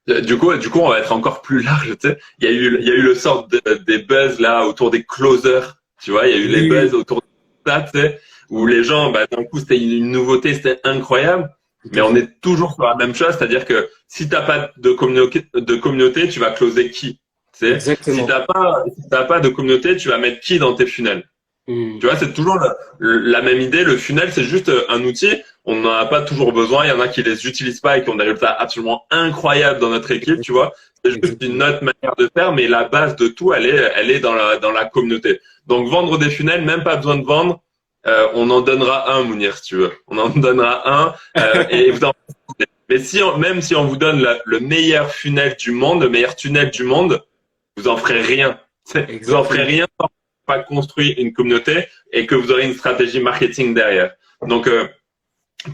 Du coup, on va être encore plus large, tu sais. Il y a eu le sort des buzz là autour des closers, tu vois. Il y a eu les buzz autour de ça, tu sais, où les gens, bah, d'un coup, c'était une nouveauté, c'était incroyable. Mais on est toujours sur la même chose, c'est-à-dire que si t'as pas de communauté, tu vas closer qui? Tu sais,
Exactement.
si t'as pas de communauté, tu vas mettre qui dans tes funnels? Tu vois, c'est toujours la même idée. Le funnel, c'est juste un outil. On n'en a pas toujours besoin. Il y en a qui les utilisent pas et qui ont des résultats absolument incroyables dans notre équipe, tu vois. C'est juste une autre manière de faire, mais la base de tout, elle est dans la communauté. Donc, vendre des funnels, même pas besoin de vendre. On en donnera un, Mounir, si tu veux. On en donnera un. Et vous en... Mais même si on vous donne le meilleur funnel du monde, le meilleur tunnel du monde, vous en ferez rien. Vous en ferez rien tant que vous n'avez pas construit une communauté et que vous aurez une stratégie marketing derrière. Donc,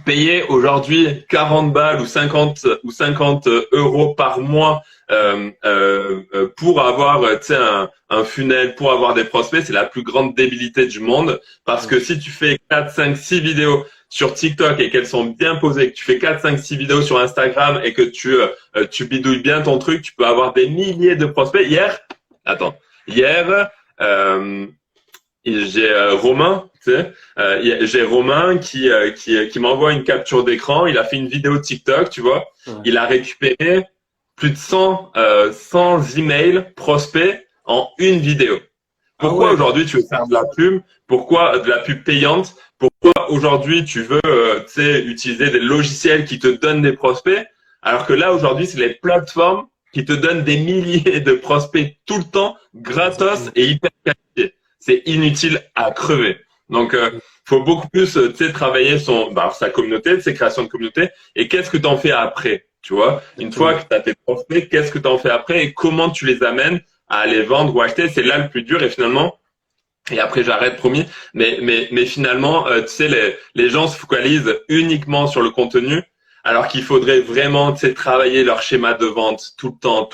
payer aujourd'hui 40 balles ou 50 euros par mois pour avoir un funnel, pour avoir des prospects, c'est la plus grande débilité du monde. Parce que si tu fais 4, 5, 6 vidéos sur TikTok et qu'elles sont bien posées, que tu fais 4, 5, 6 vidéos sur Instagram et que tu bidouilles bien ton truc, tu peux avoir des milliers de prospects. Hier, j'ai Romain, tu sais, j'ai Romain qui m'envoie une capture d'écran. Il a fait une vidéo TikTok, tu vois. Ouais. Il a récupéré plus de 100 emails prospects en une vidéo. Pourquoi aujourd'hui tu veux faire de la pub? Pourquoi de la pub payante? Pourquoi aujourd'hui tu veux utiliser des logiciels qui te donnent des prospects? Alors que là aujourd'hui c'est les plateformes qui te donnent des milliers de prospects tout le temps, gratos et hyper qualifiés. C'est inutile à crever. Donc, faut beaucoup plus, travailler sa communauté, ses créations de communauté. Et qu'est-ce que tu en fais après, tu vois? Une fois que tu as tes prospects, qu'est-ce que tu en fais après et comment tu les amènes à les vendre ou acheter? C'est là le plus dur. Et finalement, et après j'arrête, promis. Mais finalement, les gens se focalisent uniquement sur le contenu. Alors qu'il faudrait vraiment, travailler leur schéma de vente tout le temps.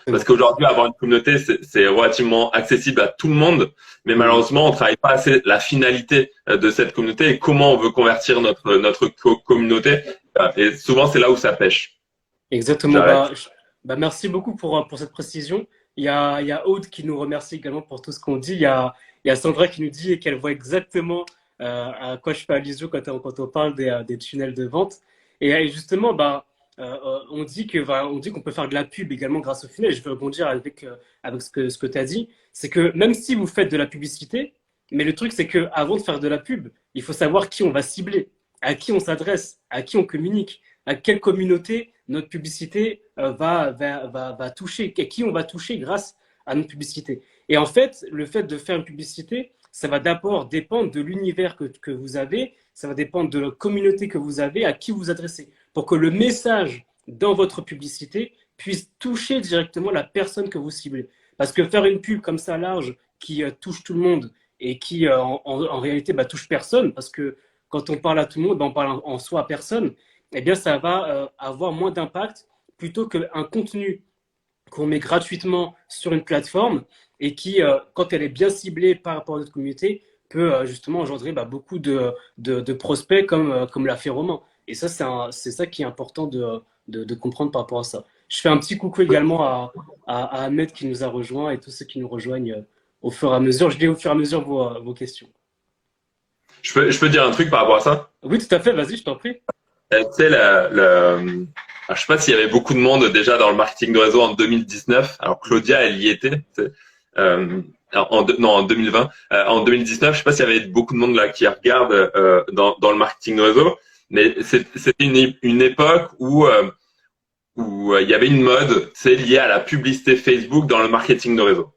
Parce qu'aujourd'hui, avoir une communauté, c'est relativement accessible à tout le monde. Mais malheureusement, on travaille pas assez la finalité de cette communauté et comment on veut convertir notre communauté. Et souvent, c'est là où ça pêche.
Exactement. Merci beaucoup pour cette précision. Il y a Aude qui nous remercie également pour tout ce qu'on dit. Il y a Sandra qui nous dit qu'elle voit exactement à quoi je fais allusion quand on parle des tunnels de vente. Et justement, on dit qu'on peut faire de la pub également grâce au funnel. Je veux rebondir avec ce que tu as dit. C'est que même si vous faites de la publicité, mais le truc, c'est qu'avant de faire de la pub, il faut savoir qui on va cibler, à qui on s'adresse, à qui on communique, à quelle communauté notre publicité va toucher, à qui on va toucher grâce à notre publicité. Et en fait, le fait de faire une publicité, ça va d'abord dépendre de l'univers que vous avez, ça va dépendre de la communauté que vous avez, à qui vous adressez, pour que le message dans votre publicité puisse toucher directement la personne que vous ciblez. Parce que faire une pub comme ça large qui touche tout le monde et qui en réalité touche personne, parce que quand on parle à tout le monde, on parle en soi à personne, eh bien ça va avoir moins d'impact plutôt qu'un contenu qu'on met gratuitement sur une plateforme et qui, quand elle est bien ciblée par rapport à notre communauté, peut justement engendrer beaucoup de prospects comme l'a fait Romain. Et ça, c'est ça qui est important de comprendre par rapport à ça. Je fais un petit coucou également à Ahmed qui nous a rejoints et tous ceux qui nous rejoignent au fur et à mesure. Je lis au fur et à mesure vos questions.
Je peux dire un truc par rapport à ça?
Oui, tout à fait. Vas-y, je t'en prie.
Tu sais, je sais pas s'il y avait beaucoup de monde déjà dans le marketing de réseau en 2019. Alors Claudia, elle y était. En 2020. En 2019, je sais pas s'il y avait beaucoup de monde là qui regarde dans le marketing de réseau, mais c'était une époque où il y avait une mode, liée à la publicité Facebook dans le marketing de réseau.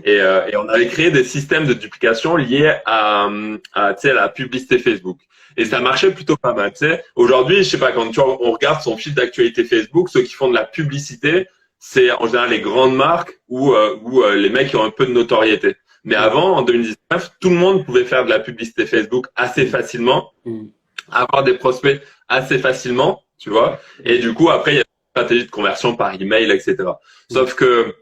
Et on avait créé des systèmes de duplication liés à la publicité Facebook. Et ça marchait plutôt pas mal. Aujourd'hui, je sais pas, quand on regarde son fil d'actualité Facebook, ceux qui font de la publicité, c'est en général les grandes marques ou les mecs qui ont un peu de notoriété. Mais avant, en 2019, tout le monde pouvait faire de la publicité Facebook assez facilement, avoir des prospects assez facilement, tu vois. Et du coup, après, il y a une stratégie de conversion par email, etc. Sauf que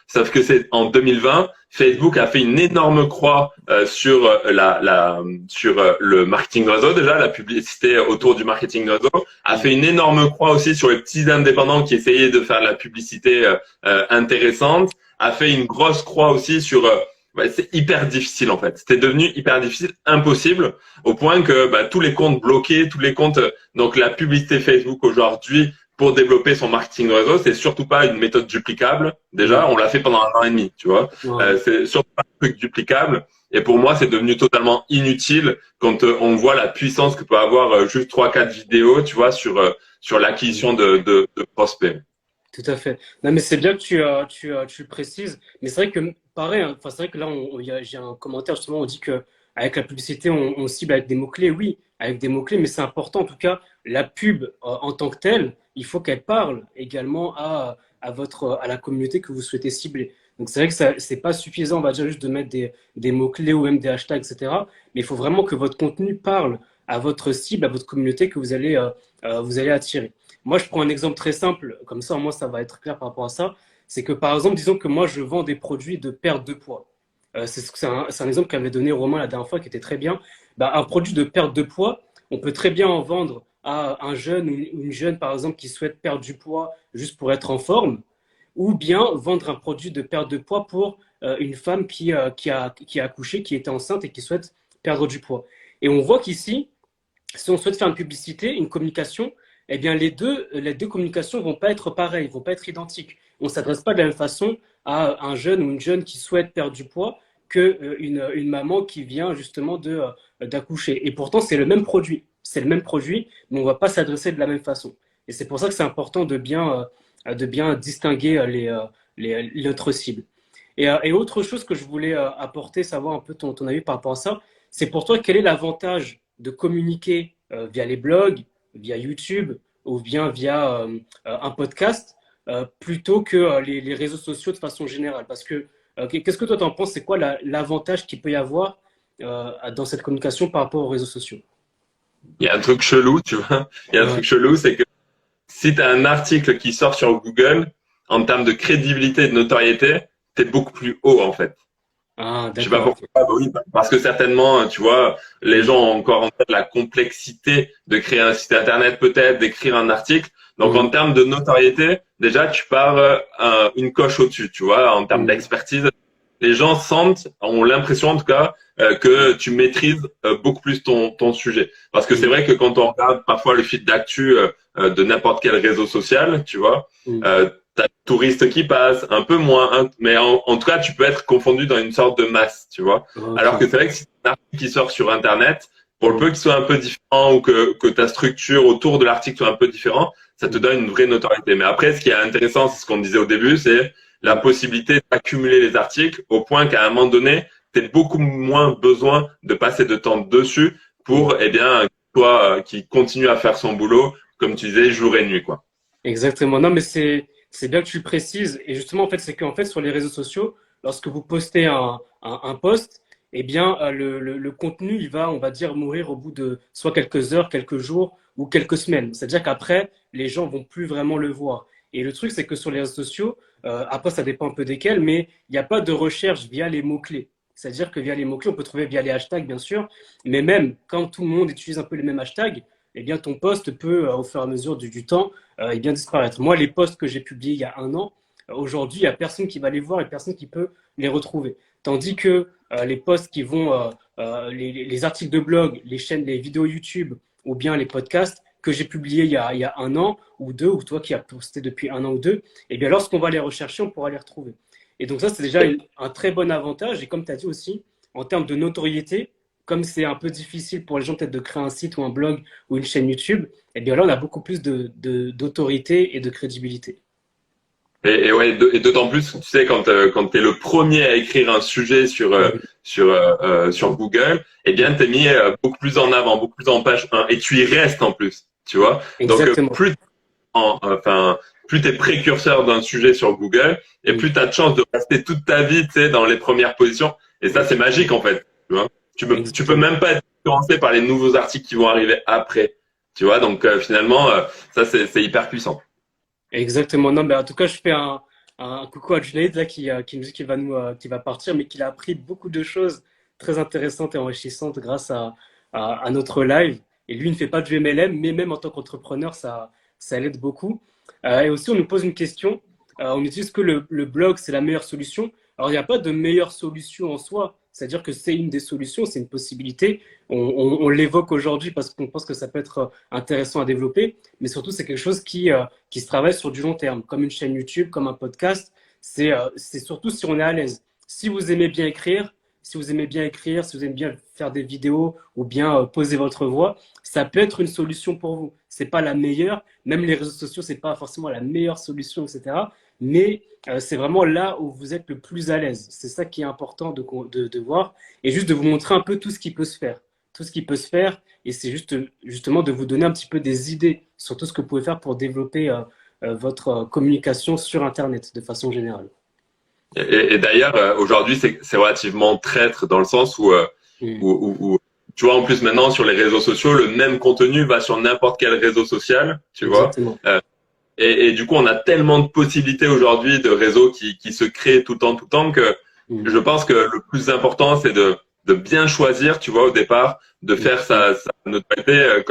sauf que c'est en 2020, Facebook a fait une énorme croix sur le marketing réseau. Déjà, la publicité autour du marketing réseau a fait une énorme croix aussi sur les petits indépendants qui essayaient de faire de la publicité intéressante. A fait une grosse croix aussi sur c'est hyper difficile en fait. C'était devenu hyper difficile, impossible, au point que tous les comptes bloqués, tous les comptes. Donc la publicité Facebook aujourd'hui pour développer son marketing réseau, c'est surtout pas une méthode duplicable. Déjà, on l'a fait pendant 1 an et demi, tu vois. C'est surtout pas un truc duplicable. Et pour moi, c'est devenu totalement inutile quand on voit la puissance que peut avoir juste 3-4 vidéos, tu vois, sur l'acquisition de prospects.
Tout à fait. Non, mais c'est bien que tu le précises. Mais c'est vrai que, pareil, hein, c'est vrai que là, j'ai un commentaire justement, on dit que avec la publicité, on cible avec des mots-clés. Oui, avec des mots-clés, mais c'est important. En tout cas, la pub en tant que telle, il faut qu'elle parle également à la communauté que vous souhaitez cibler. Donc, c'est vrai que c'est pas suffisant, on va dire, juste de mettre des mots-clés ou même des hashtags, etc. Mais il faut vraiment que votre contenu parle à votre cible, à votre communauté que vous allez attirer. Moi, je prends un exemple très simple, comme ça, au moins, ça va être clair par rapport à ça. C'est que, par exemple, disons que moi, je vends des produits de perte de poids. C'est un exemple qu'avait donné Romain la dernière fois, qui était très bien. Un produit de perte de poids, on peut très bien en vendre à un jeune ou une jeune, par exemple, qui souhaite perdre du poids juste pour être en forme, ou bien vendre un produit de perte de poids pour une femme qui a accouché, qui était enceinte et qui souhaite perdre du poids. Et on voit qu'ici, si on souhaite faire une publicité, une communication, eh bien les deux communications vont pas être pareilles, vont pas être identiques. On s'adresse pas de la même façon à un jeune ou une jeune qui souhaite perdre du poids que une maman qui vient justement d'accoucher. Et pourtant, c'est le même produit. C'est le même produit, mais on va pas s'adresser de la même façon. Et c'est pour ça que c'est important de bien distinguer notre cible. Et autre chose que je voulais apporter, savoir un peu ton avis par rapport à ça, c'est pour toi, quel est l'avantage de communiquer via les blogs, via YouTube ou bien via un podcast plutôt que les réseaux sociaux de façon générale? Parce que qu'est-ce que toi t'en penses? C'est quoi l'avantage qu'il peut y avoir dans cette communication par rapport aux réseaux sociaux?
Il y a un truc chelou, tu vois. Il y a un truc chelou, c'est que si tu as un article qui sort sur Google, en termes de crédibilité et de notoriété, t'es beaucoup plus haut en fait.
Ah,
Je sais pas
d'accord.
pourquoi, oui, parce que certainement, tu vois, les gens ont encore en tête la complexité de créer un site internet, peut-être d'écrire un article. Donc, en termes de notoriété, déjà, tu pars une coche au-dessus, tu vois, en termes d'expertise. Les gens ont l'impression en tout cas que tu maîtrises beaucoup plus ton sujet. Parce que c'est vrai que quand on regarde parfois le feed d'actu de n'importe quel réseau social, tu vois, t'as des touristes qui passent, un peu moins, mais en tout cas, tu peux être confondu dans une sorte de masse, tu vois.
Okay.
Alors que c'est vrai que si c'est un article qui sort sur Internet, pour le peu qu'il soit un peu différent ou que ta structure autour de l'article soit un peu différent, ça te donne une vraie notoriété. Mais après, ce qui est intéressant, c'est ce qu'on disait au début, c'est la possibilité d'accumuler les articles au point qu'à un moment donné, tu as beaucoup moins besoin de passer de temps dessus pour, toi qui continue à faire son boulot, comme tu disais, jour et nuit, quoi.
Exactement. Non, mais c'est bien que tu le précises. Et justement, en fait, c'est qu'en fait, sur les réseaux sociaux, lorsque vous postez un post, eh bien, le contenu, il va, on va dire, mourir au bout de soit quelques heures, quelques jours ou quelques semaines. C'est-à-dire qu'après, les gens vont plus vraiment le voir. Et le truc, c'est que sur les réseaux sociaux, après, ça dépend un peu desquels, mais il n'y a pas de recherche via les mots-clés. C'est-à-dire que via les mots-clés, on peut trouver via les hashtags, bien sûr, mais même quand tout le monde utilise un peu les mêmes hashtags, eh bien, ton post peut, au fur et à mesure du temps, eh bien, disparaître. Moi, les posts que j'ai publiés il y a 1 an, aujourd'hui, il n'y a personne qui va les voir et personne qui peut les retrouver. Tandis que les posts qui vont, les articles de blog, les chaînes, les vidéos YouTube ou bien les podcasts que j'ai publiés il y a 1 an ou 2, ou toi qui as posté depuis 1 an ou 2, eh bien, lorsqu'on va les rechercher, on pourra les retrouver. Et donc ça, c'est déjà un très bon avantage. Et comme tu as dit aussi, en termes de notoriété, comme c'est un peu difficile pour les gens peut-être de créer un site ou un blog ou une chaîne YouTube, eh bien là, on a beaucoup plus d'autorité et de crédibilité.
Et d'autant plus, tu sais, quand tu es le premier à écrire un sujet sur Google, eh bien, tu es mis beaucoup plus en avant, beaucoup plus en page 1, et tu y restes en plus, tu vois.
Exactement.
Donc, plus plus tu es précurseur d'un sujet sur Google, et plus tu as de chances de rester toute ta vie, tu sais, dans les premières positions. Et ça, c'est magique, en fait. Tu vois, tu peux même pas être influencé par les nouveaux articles qui vont arriver après. Tu vois, donc finalement, ça, c'est hyper puissant.
Exactement. Non, mais en tout cas, je fais un coucou à Junaid là qui nous dit qu'il va partir, mais qu'il a appris beaucoup de choses très intéressantes et enrichissantes grâce à notre live. Et lui, il ne fait pas de MLM, mais même en tant qu'entrepreneur, ça l'aide beaucoup. Et aussi, on nous pose une question. On nous dit est-ce que le blog, c'est la meilleure solution? Alors, il n'y a pas de meilleure solution en soi. C'est-à-dire que c'est une des solutions, c'est une possibilité. On l'évoque aujourd'hui parce qu'on pense que ça peut être intéressant à développer, mais surtout, c'est quelque chose qui se travaille sur du long terme, comme une chaîne YouTube, comme un podcast. C'est surtout si on est à l'aise. Si vous aimez bien écrire, si vous aimez bien faire des vidéos ou bien poser votre voix, ça peut être une solution pour vous. C'est pas la meilleure, même les réseaux sociaux, c'est pas forcément la meilleure solution, etc. Mais c'est vraiment là où vous êtes le plus à l'aise. C'est ça qui est important de voir et juste de vous montrer un peu tout ce qui peut se faire. Tout ce qui peut se faire et c'est justement de vous donner un petit peu des idées sur tout ce que vous pouvez faire pour développer votre communication sur Internet de façon générale.
Et d'ailleurs, aujourd'hui, c'est relativement traître dans le sens où, tu vois, en plus maintenant sur les réseaux sociaux, le même contenu va sur n'importe quel réseau social, tu
Exactement.
vois. Et du coup, on a tellement de possibilités aujourd'hui de réseaux qui se créent tout le temps que je pense que le plus important, c'est de bien choisir, tu vois, au départ, de faire sa notoriété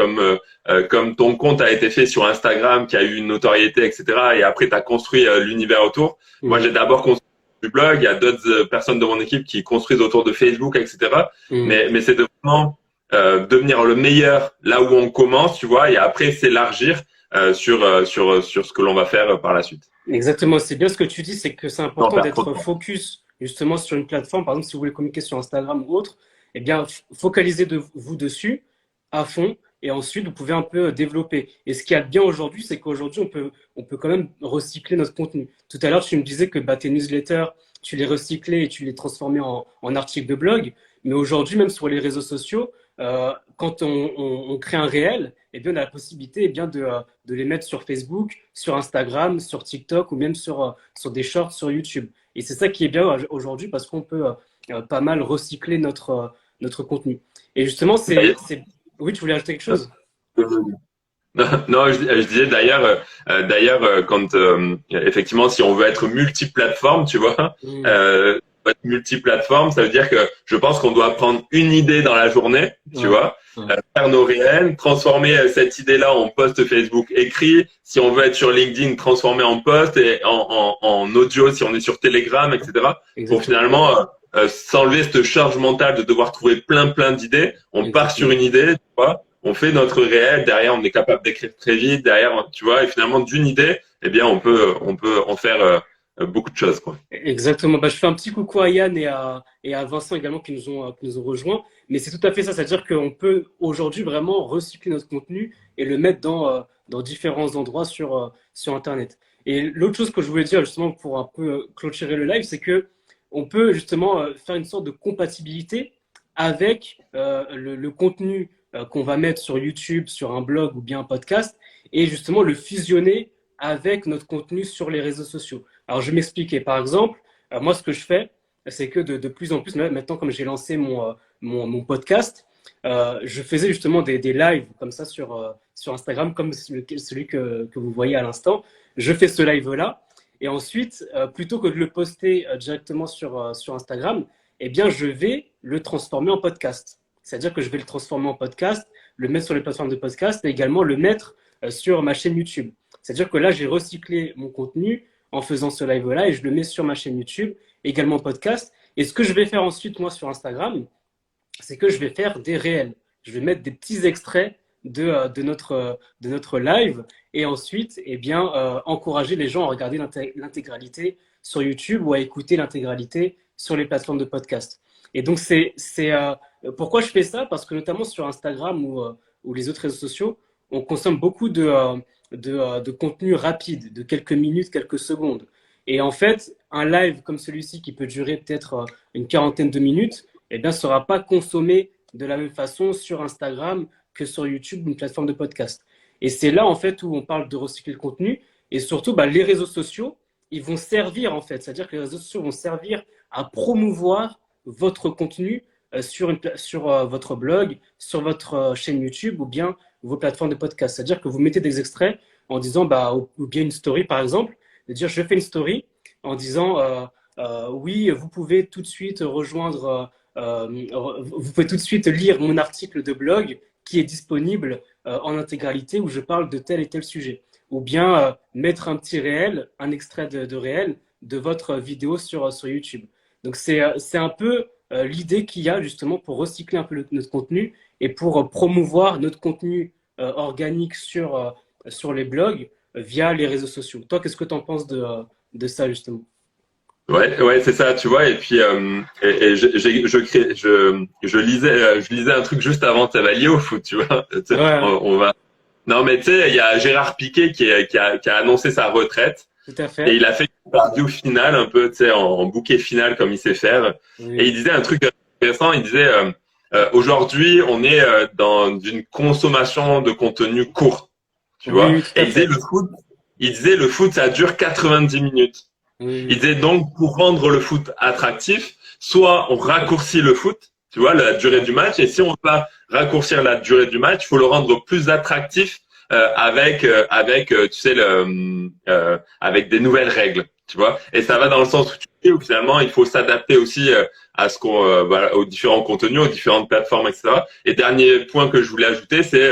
comme ton compte a été fait sur Instagram, qui a eu une notoriété, etc. Et après, tu as construit l'univers autour. Moi, j'ai d'abord construit du blog, il y a d'autres personnes de mon équipe qui construisent autour de Facebook, etc. Mais c'est de vraiment devenir le meilleur là où on commence, tu vois, et après s'élargir sur ce que l'on va faire par la suite.
Exactement, c'est bien ce que tu dis, c'est que c'est important d'être focus justement sur une plateforme. Par exemple, si vous voulez communiquer sur Instagram ou autre, eh bien, focalisez vous dessus à fond et ensuite vous pouvez un peu développer. Et ce qu'il y a de bien aujourd'hui, c'est qu'aujourd'hui, on peut quand même recycler notre contenu. Tout à l'heure, tu me disais que tes newsletters, tu les recyclais et tu les transformais en articles de blog. Mais aujourd'hui, même sur les réseaux sociaux, quand on crée un réel, eh bien, on a la possibilité de les mettre sur Facebook, sur Instagram, sur TikTok ou même sur des shorts sur YouTube. Et c'est ça qui est bien aujourd'hui parce qu'on peut pas mal recycler notre contenu. Et justement, oui, tu voulais ajouter quelque chose?
Non, je disais d'ailleurs, quand effectivement, si on veut être multiplateforme, tu vois, être multiplateforme, ça veut dire que je pense qu'on doit prendre une idée dans la journée, tu vois, faire nos réels, transformer cette idée-là en post Facebook écrit. Si on veut être sur LinkedIn, transformer en post et en audio si on est sur Telegram, etc.
Exactement.
Pour finalement s'enlever cette charge mentale de devoir trouver plein d'idées. On part sur une idée, tu vois. On fait notre réel, derrière on est capable d'écrire très vite, derrière tu vois, et finalement d'une idée, eh bien on peut en faire beaucoup de choses, quoi.
Exactement. Je fais un petit coucou à Yann et à Vincent également qui nous ont rejoints. Mais c'est tout à fait ça, c'est-à-dire qu'on peut aujourd'hui vraiment recycler notre contenu et le mettre dans différents endroits sur Internet. Et l'autre chose que je voulais dire justement pour un peu clôturer le live, c'est que on peut justement faire une sorte de compatibilité avec le contenu qu'on va mettre sur YouTube, sur un blog ou bien un podcast, et justement le fusionner avec notre contenu sur les réseaux sociaux. Alors, je vais m'expliquer. Par exemple, moi, ce que je fais, c'est que de plus en plus, maintenant, comme j'ai lancé mon podcast, je faisais justement des lives comme ça sur Instagram, comme celui que vous voyez à l'instant. Je fais ce live-là. Et ensuite, plutôt que de le poster directement sur Instagram, eh bien, je vais le transformer en podcast. C'est-à-dire que je vais le transformer en podcast, le mettre sur les plateformes de podcast et également le mettre sur ma chaîne YouTube. C'est-à-dire que là, j'ai recyclé mon contenu en faisant ce live-là et je le mets sur ma chaîne YouTube, également podcast. Et ce que je vais faire ensuite, moi, sur Instagram, c'est que je vais faire des réels. Je vais mettre des petits extraits de notre live et ensuite, eh bien, encourager les gens à regarder l'intégralité sur YouTube ou à écouter l'intégralité sur les plateformes de podcast. Et donc, pourquoi je fais ça? Parce que notamment sur Instagram ou les autres réseaux sociaux, on consomme beaucoup de contenu rapide, de quelques minutes, quelques secondes. Et en fait, un live comme celui-ci qui peut durer peut-être une quarantaine de minutes, eh bien, ne sera pas consommé de la même façon sur Instagram que sur YouTube, une plateforme de podcast. Et c'est là, en fait, où on parle de recycler le contenu. Et surtout, bah, les réseaux sociaux, ils vont servir en fait. C'est-à-dire que les réseaux sociaux vont servir à promouvoir votre contenu sur votre blog, sur votre chaîne YouTube ou bien vos plateformes de podcast. C'est-à-dire que vous mettez des extraits en disant, bah, ou bien une story par exemple, de dire je fais une story en disant oui, vous pouvez tout de suite rejoindre, vous pouvez tout de suite lire mon article de blog qui est disponible en intégralité où je parle de tel et tel sujet. Ou bien mettre un petit réel, un extrait de réel de votre vidéo sur YouTube. Donc c'est un peu l'idée qu'il y a justement pour recycler un peu notre contenu et pour promouvoir notre contenu organique sur les blogs via les réseaux sociaux. Toi, qu'est-ce que tu en penses de ça justement?
Ouais, c'est ça, tu vois. Et puis, je lisais un truc juste avant, tu vas lié au foot, tu vois.
Ouais,
On va. Non, mais tu sais, il y a Gérard Piqué qui a annoncé sa retraite
tout à
et
fait.
il a fait une interview finale, un peu, tu sais, en bouquet final comme il sait faire. Et il
Oui,
disait un truc intéressant. Il disait aujourd'hui, on est dans une consommation de contenu court, tu vois.
oui, tout
Et
à fait.
il disait le foot, ça dure 90 minutes.
Oui,
Il
oui.
disait donc pour rendre le foot attractif, soit on raccourcit le foot, tu vois, la durée
Ouais.
du match, et si on va raccourcir la durée du match, il faut le rendre plus attractif tu sais, avec des nouvelles règles, tu vois. Et ça va dans le sens où tu dis où finalement il faut s'adapter aussi à voilà, aux différents contenus, aux différentes plateformes, etc. Et dernier point que je voulais ajouter, c'est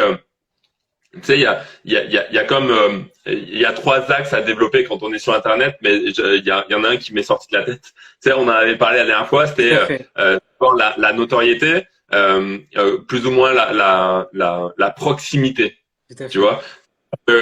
tu sais, il y a comme il y a trois axes à développer quand on est sur Internet, mais il y en a un qui m'est sorti de la tête. Tu sais, on en avait parlé la dernière fois,
Tout
c'était
à fait.
d'abord la notoriété, plus ou moins la proximité,
Tout à
tu
fait.
vois.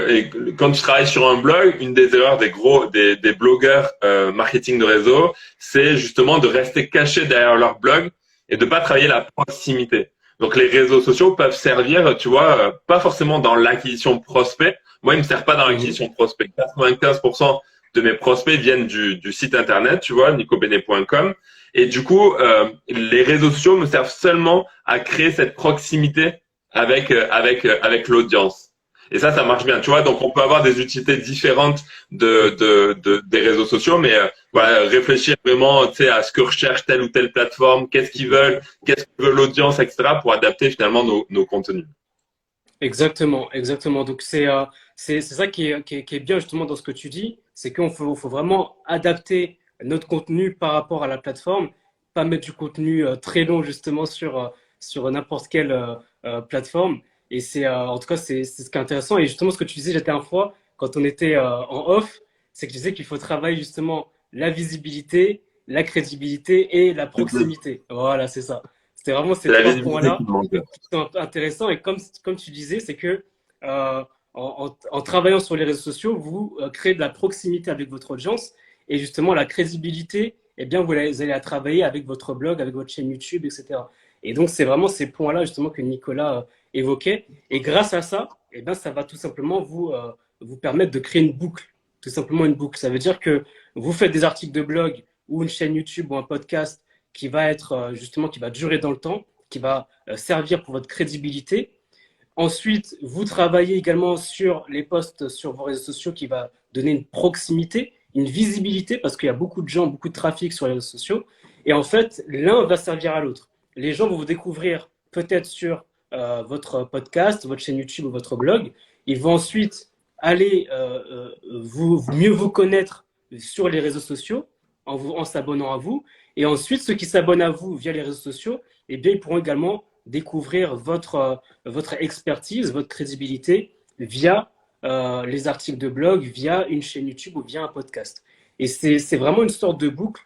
Et quand tu travailles sur un blog, une des erreurs des blogueurs marketing de réseau, c'est justement de rester caché derrière leur blog et de pas travailler la proximité. Donc les réseaux sociaux peuvent servir, tu vois, pas forcément dans l'acquisition prospect. Moi, ils me servent pas dans
Mhm.
l'acquisition prospect. 95% de mes prospects viennent du site internet, tu vois, nicobene.com. Et du coup, les réseaux sociaux me servent seulement à créer cette proximité avec l'audience. Et ça marche bien, tu vois. Donc, on peut avoir des utilités différentes des réseaux sociaux, mais voilà, réfléchir vraiment, tu sais, à ce que recherche telle ou telle plateforme, qu'est-ce que veut l'audience, etc., pour adapter finalement nos contenus.
Exactement, exactement. Donc c'est ça qui est bien justement dans ce que tu dis, c'est faut vraiment adapter notre contenu par rapport à la plateforme, pas mettre du contenu très long justement sur n'importe quelle plateforme. Et en tout cas c'est ce qui est intéressant. Et justement ce que tu disais la dernière fois quand on était en off, c'est que tu disais qu'il faut travailler justement la visibilité, la crédibilité et la proximité. Voilà, c'est ça. C'était vraiment ces
C'est la
trois
visibilité
points-là
qui me manque.
sont intéressants. Et comme tu disais, c'est que en travaillant sur les réseaux sociaux, vous créez de la proximité avec votre audience et justement la crédibilité, eh bien, vous allez la travailler avec votre blog, avec votre chaîne YouTube, etc. Et donc, c'est vraiment ces points-là justement que Nicolas évoquait. Et grâce à ça, eh bien, ça va tout simplement vous permettre de créer une boucle. Tout simplement une boucle. Ça veut dire que vous faites des articles de blog ou une chaîne YouTube ou un podcast qui va être justement, qui va durer dans le temps, qui va servir pour votre crédibilité. Ensuite, vous travaillez également sur les posts sur vos réseaux sociaux qui va donner une proximité, une visibilité, parce qu'il y a beaucoup de gens, beaucoup de trafic sur les réseaux sociaux. Et en fait, l'un va servir à l'autre. Les gens vont vous découvrir peut-être sur votre podcast, votre chaîne YouTube ou votre blog. Ils vont ensuite aller mieux vous connaître sur les réseaux sociaux en s'abonnant à vous. Et ensuite, ceux qui s'abonnent à vous via les réseaux sociaux, eh bien, ils pourront également découvrir votre expertise, votre crédibilité via les articles de blog, via une chaîne YouTube ou via un podcast. Et c'est vraiment une sorte de boucle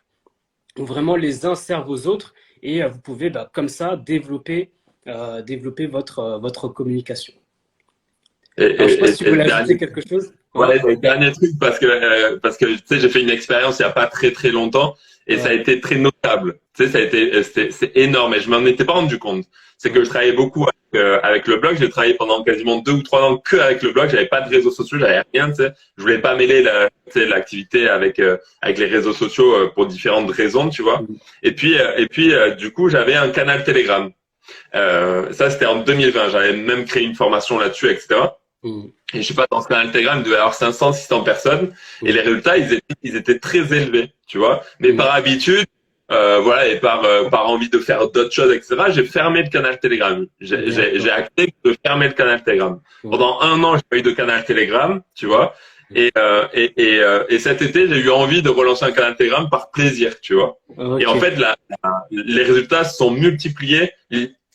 où vraiment les uns servent aux autres et vous pouvez comme ça développer votre communication. Alors, je ne sais pas si vous
Et le
voulez
dernier
ajouter quelque chose. Ouais,
Ouais, le dernier truc parce que tu sais j'ai fait une expérience il y a pas très très longtemps et ça a
ouais,
été très notable. Tu sais c'est énorme et je m'en étais pas rendu compte. C'est que je
ouais.
travaillais beaucoup avec le blog, j'ai travaillé pendant quasiment 2 ou 3 ans que avec le blog, j'avais pas de réseaux sociaux, j'avais rien, tu sais. Je voulais pas mêler tu sais, l'activité avec les réseaux sociaux pour différentes raisons, tu vois. Et puis du coup, j'avais un canal Telegram. Ça c'était en 2020, j'avais même créé une formation là-dessus, etc.
Mm.
Et je sais pas, dans ce canal Telegram, il devait y avoir 500, 600 personnes. Et les résultats, ils étaient très élevés, tu vois. Mais par habitude, voilà, et par envie de faire d'autres choses, etc., j'ai fermé le canal Telegram. J'ai acté de fermer le canal Telegram. Pendant un an, j'ai pas eu de canal Telegram, tu vois. Et cet été, j'ai eu envie de relancer un canal Telegram par plaisir, tu vois.
Ok.
Et en fait, les résultats se sont multipliés.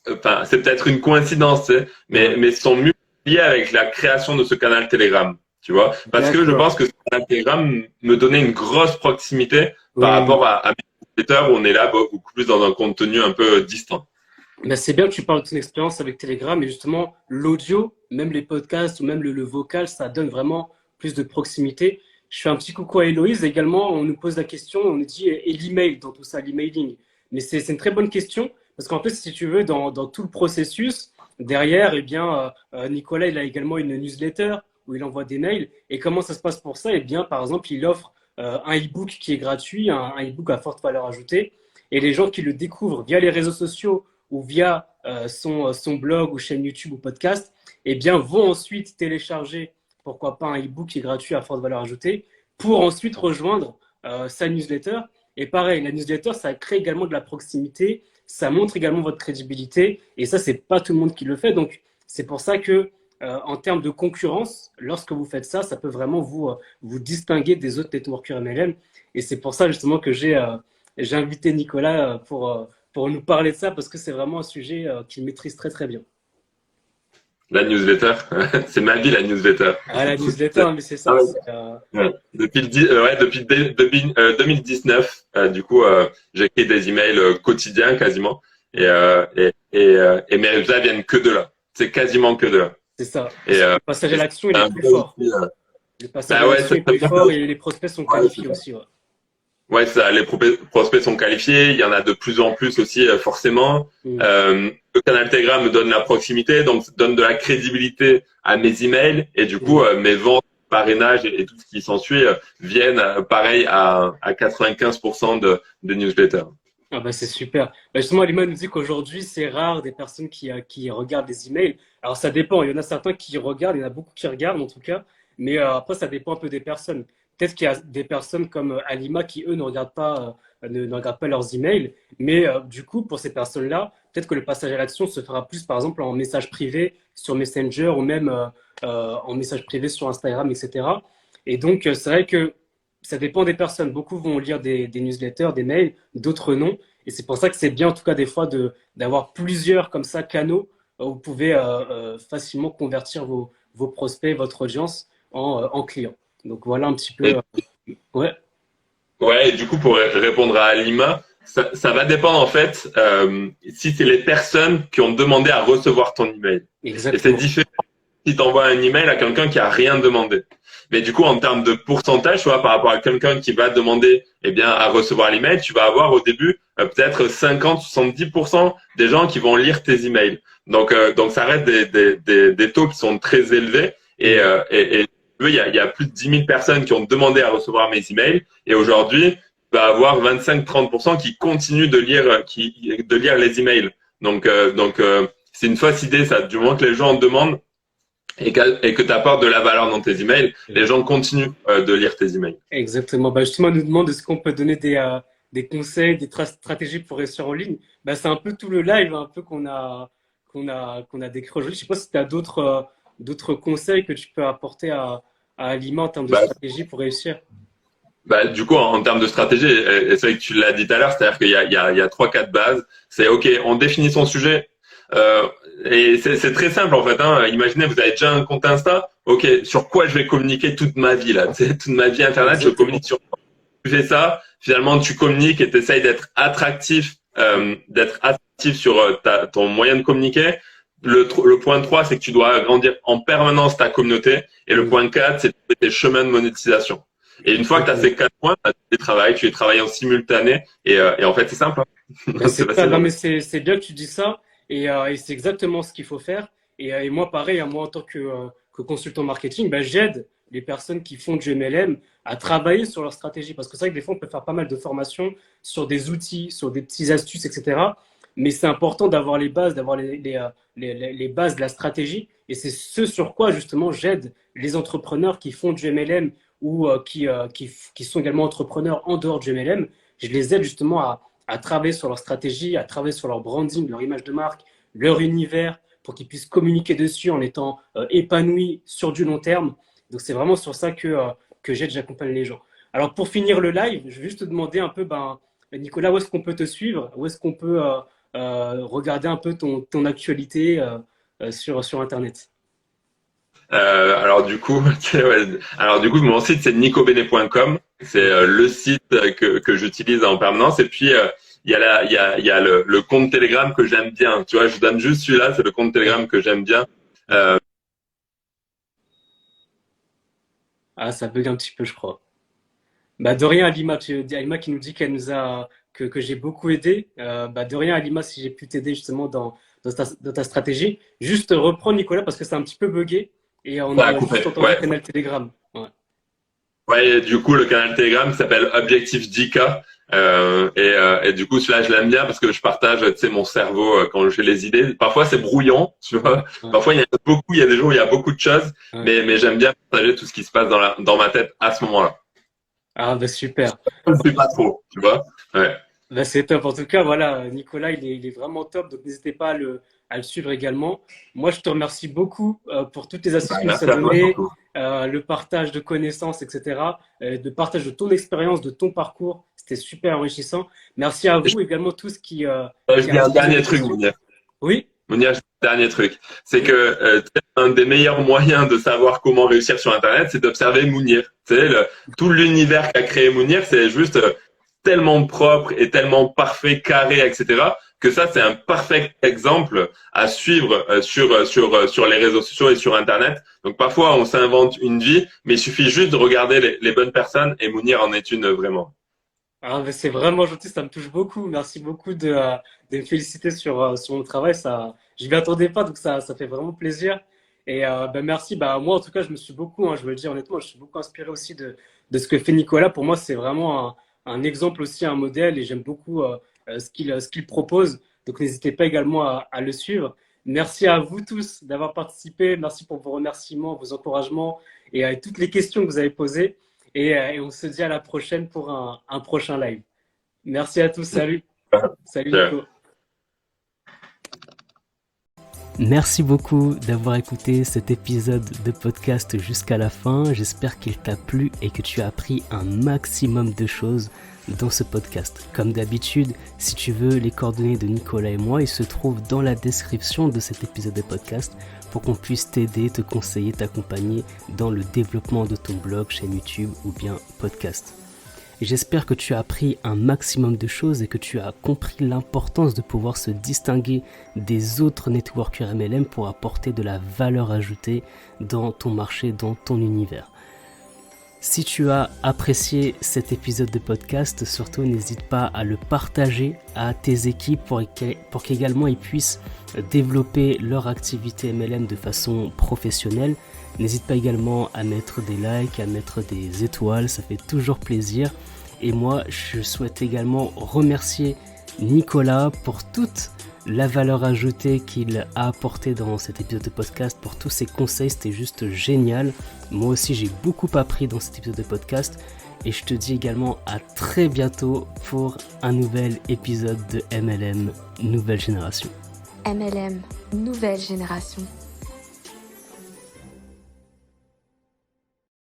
Enfin, c'est peut-être une coïncidence, tu sais, mais se sont multipliés avec la création de ce canal Telegram, tu vois. Parce que je
D'accord.
pense que ce canal Telegram me donnait une grosse proximité par rapport à mes newsletters où on est là beaucoup plus dans un contenu un peu distant.
Ben, c'est bien que tu parles de ton expérience avec Telegram et justement l'audio, même les podcasts ou même le vocal, ça donne vraiment plus de proximité. Je fais un petit coucou à Héloïse également. On nous pose la question, on nous dit et l'email dans tout ça, l'emailing. Mais c'est une très bonne question parce qu'en fait, si tu veux, dans tout le processus, derrière, eh bien, Nicolas, il a également une newsletter où il envoie des mails. Et comment ça se passe pour ça? Eh bien, par exemple, il offre un e-book qui est gratuit, un e-book à forte valeur ajoutée. Et les gens qui le découvrent via les réseaux sociaux ou via son blog ou chaîne YouTube ou podcast, eh bien, vont ensuite télécharger, pourquoi pas, un e-book qui est gratuit à forte valeur ajoutée pour ensuite rejoindre sa newsletter. Et pareil, la newsletter, ça crée également de la proximité, ça montre également votre crédibilité. Et ça, c'est pas tout le monde qui le fait. Donc, c'est pour ça que, en termes de concurrence, lorsque vous faites ça, ça peut vraiment vous distinguer des autres networkers MLM. Et c'est pour ça justement que j'ai invité Nicolas pour nous parler de ça parce que c'est vraiment un sujet qu'il maîtrise très très bien.
La newsletter, c'est ma vie, la newsletter.
Ah, la newsletter, mais c'est ça.
Ouais. Depuis 2019, du coup, j'écris des emails quotidiens quasiment, et mes résultats viennent que de là. C'est quasiment que de là.
C'est ça.
Et
Le passage à l'action, il est plus fort. Le passage à l'action est plus fort et les prospects sont qualifiés aussi. Ouais.
Ouais, ça, les prospects sont qualifiés. Il y en a de plus en plus aussi, forcément. Le canal Telegram me donne la proximité, donc donne de la crédibilité à mes emails, et du coup, mes ventes, parrainage et tout ce qui s'ensuit viennent, pareil, à 95% de newsletters.
Ah bah c'est super. Bah justement, Alima nous dit qu'aujourd'hui, c'est rare des personnes qui regardent les emails. Alors ça dépend, il y en a certains qui regardent, il y en a beaucoup qui regardent en tout cas, mais après ça dépend un peu des personnes. Peut-être qu'il y a des personnes comme Alima qui, eux, ne regardent pas leurs emails, mais du coup, pour ces personnes-là, peut-être que le passage à l'action se fera plus, par exemple, en message privé sur Messenger ou même en message privé sur Instagram, etc. Et donc, c'est vrai que ça dépend des personnes. Beaucoup vont lire des newsletters, des mails, d'autres non. Et c'est pour ça que c'est bien, en tout cas, des fois, d'avoir plusieurs comme ça canaux où vous pouvez facilement convertir vos prospects, votre audience en clients. Donc voilà un petit peu. Ouais.
Ouais, et du coup, pour répondre à Alima, ça va dépendre en fait si c'est les personnes qui ont demandé à recevoir ton email.
Exactement.
Et c'est différent si tu envoies un email à quelqu'un qui a rien demandé. Mais du coup, en termes de pourcentage, tu vois, par rapport à quelqu'un qui va demander eh bien, à recevoir l'email, tu vas avoir au début peut-être 50-70% des gens qui vont lire tes emails. Donc ça reste des taux qui sont très élevés. Et il y a plus de 10 000 personnes qui ont demandé à recevoir mes emails. Et aujourd'hui, tu vas avoir 25-30% qui continuent de lire les emails. Donc c'est une fausse idée, ça. Du moment que les gens en demandent et que tu apportes de la valeur dans tes emails, les gens continuent de lire tes emails.
Exactement. Bah, justement, on nous demande est-ce qu'on peut donner des conseils, des stratégies pour réussir en ligne. Bah, c'est un peu tout le live un peu qu'on a décrit aujourd'hui. Je sais pas si tu as d'autres conseils que tu peux apporter à Alima en termes de stratégie pour réussir.
Du coup, en termes de stratégie, et c'est vrai que tu l'as dit tout à l'heure, c'est-à-dire qu'il y a 3-4 bases. C'est OK, on définit son sujet. Et c'est très simple en fait. Hein. Imaginez, vous avez déjà un compte Insta. OK, sur quoi je vais communiquer toute ma vie là, toute ma vie Internet, je communique sur quoi. Tu fais ça, finalement tu communiques et tu essayes d'être attractif sur ton moyen de communiquer. Le point 3, c'est que tu dois agrandir en permanence ta communauté. Et le point 4, c'est de trouver tes chemins de monétisation. Et une fois que tu as ces 4 points, tu les travailles en simultané. Et en fait, c'est simple.
Hein. C'est bien que tu dis ça. Et c'est exactement ce qu'il faut faire. Et moi, pareil, moi en tant que consultant marketing, j'aide les personnes qui font du MLM à travailler sur leur stratégie. Parce que c'est vrai que des fois, on peut faire pas mal de formations sur des outils, sur des petites astuces, etc. mais c'est important d'avoir les bases, d'avoir les bases de la stratégie. Et c'est ce sur quoi, justement, j'aide les entrepreneurs qui font du MLM ou qui sont également entrepreneurs en dehors du MLM. Je les aide justement à travailler sur leur stratégie, à travailler sur leur branding, leur image de marque, leur univers, pour qu'ils puissent communiquer dessus en étant épanouis sur du long terme. Donc, c'est vraiment sur ça que j'aide, j'accompagne les gens. Alors, pour finir le live, je vais juste te demander un peu, Nicolas, où est-ce qu'on peut te suivre? Où est-ce qu'on peut regarder un peu ton actualité sur Internet?
Alors du coup, mon site c'est nicobene.com. C'est le site que j'utilise en permanence. Et puis il y a le compte Telegram que j'aime bien. Tu vois, je donne juste celui-là, c'est le compte Telegram que j'aime bien.
Ah, ça bug un petit peu, je crois. De rien, Alima, Alima qui nous dit que j'ai beaucoup aidé. De rien, Alima, si j'ai pu t'aider justement dans ta stratégie. Juste reprends, Nicolas, parce que c'est un petit peu bugué et on a juste entendu le canal Telegram.
Ouais, du coup, le canal Telegram s'appelle Objectif 10K. Et du coup, celui-là, je l'aime bien parce que je partage, tu sais, mon cerveau quand j'ai les idées. Parfois, c'est brouillon, tu vois. Parfois, il y a des jours où il y a beaucoup de choses, mais j'aime bien partager tout ce qui se passe dans ma tête à ce moment-là.
Ah, super.
Je ne sais pas trop, tu vois. Ouais.
C'est top. En tout cas, voilà, Nicolas, il est vraiment top. Donc, n'hésitez pas à le suivre également. Moi, je te remercie beaucoup pour toutes les astuces que tu as données, le partage de connaissances, etc., de partage de ton expérience, de ton parcours. C'était super enrichissant. Merci à vous également tous qui.
Je dis un dernier truc, Mounir.
Oui.
Mounir, dernier truc. C'est que un des meilleurs moyens de savoir comment réussir sur Internet, c'est d'observer Mounir. Tu sais, tout l'univers qu'a créé Mounir, c'est juste tellement propre et tellement parfait, carré, etc., que ça, c'est un parfait exemple à suivre sur les réseaux sociaux et sur Internet. Donc, parfois, on s'invente une vie, mais il suffit juste de regarder les bonnes personnes et Mounir en est une vraiment.
Ah, c'est vraiment gentil, ça me touche beaucoup. Merci beaucoup de me féliciter sur mon travail. Je m'y attendais pas, donc ça fait vraiment plaisir. Et merci. Moi, en tout cas, je me suis beaucoup, je veux le dire honnêtement, je suis beaucoup inspiré aussi de ce que fait Nicolas. Pour moi, c'est vraiment un exemple aussi, un modèle, et j'aime beaucoup ce qu'il propose. Donc, n'hésitez pas également à le suivre. Merci à vous tous d'avoir participé. Merci pour vos remerciements, vos encouragements et toutes les questions que vous avez posées. Et on se dit à la prochaine pour un prochain live. Merci à tous. Salut. Salut Nico.
Merci beaucoup d'avoir écouté cet épisode de podcast jusqu'à la fin. J'espère qu'il t'a plu et que tu as appris un maximum de choses dans ce podcast. Comme d'habitude, si tu veux les coordonnées de Nicolas et moi, ils se trouvent dans la description de cet épisode de podcast pour qu'on puisse t'aider, te conseiller, t'accompagner dans le développement de ton blog, chaîne YouTube ou bien podcast. Et j'espère que tu as appris un maximum de choses et que tu as compris l'importance de pouvoir se distinguer des autres networkers MLM pour apporter de la valeur ajoutée dans ton marché, dans ton univers. Si tu as apprécié cet épisode de podcast, surtout n'hésite pas à le partager à tes équipes pour qu'également ils puissent développer leur activité MLM de façon professionnelle. N'hésite pas également à mettre des likes, à mettre des étoiles, ça fait toujours plaisir. Et moi, je souhaite également remercier Nicolas pour toute la valeur ajoutée qu'il a apportée dans cet épisode de podcast, pour tous ses conseils, c'était juste génial. Moi aussi, j'ai beaucoup appris dans cet épisode de podcast. Et je te dis également à très bientôt pour un nouvel épisode de MLM Nouvelle Génération.
MLM Nouvelle Génération.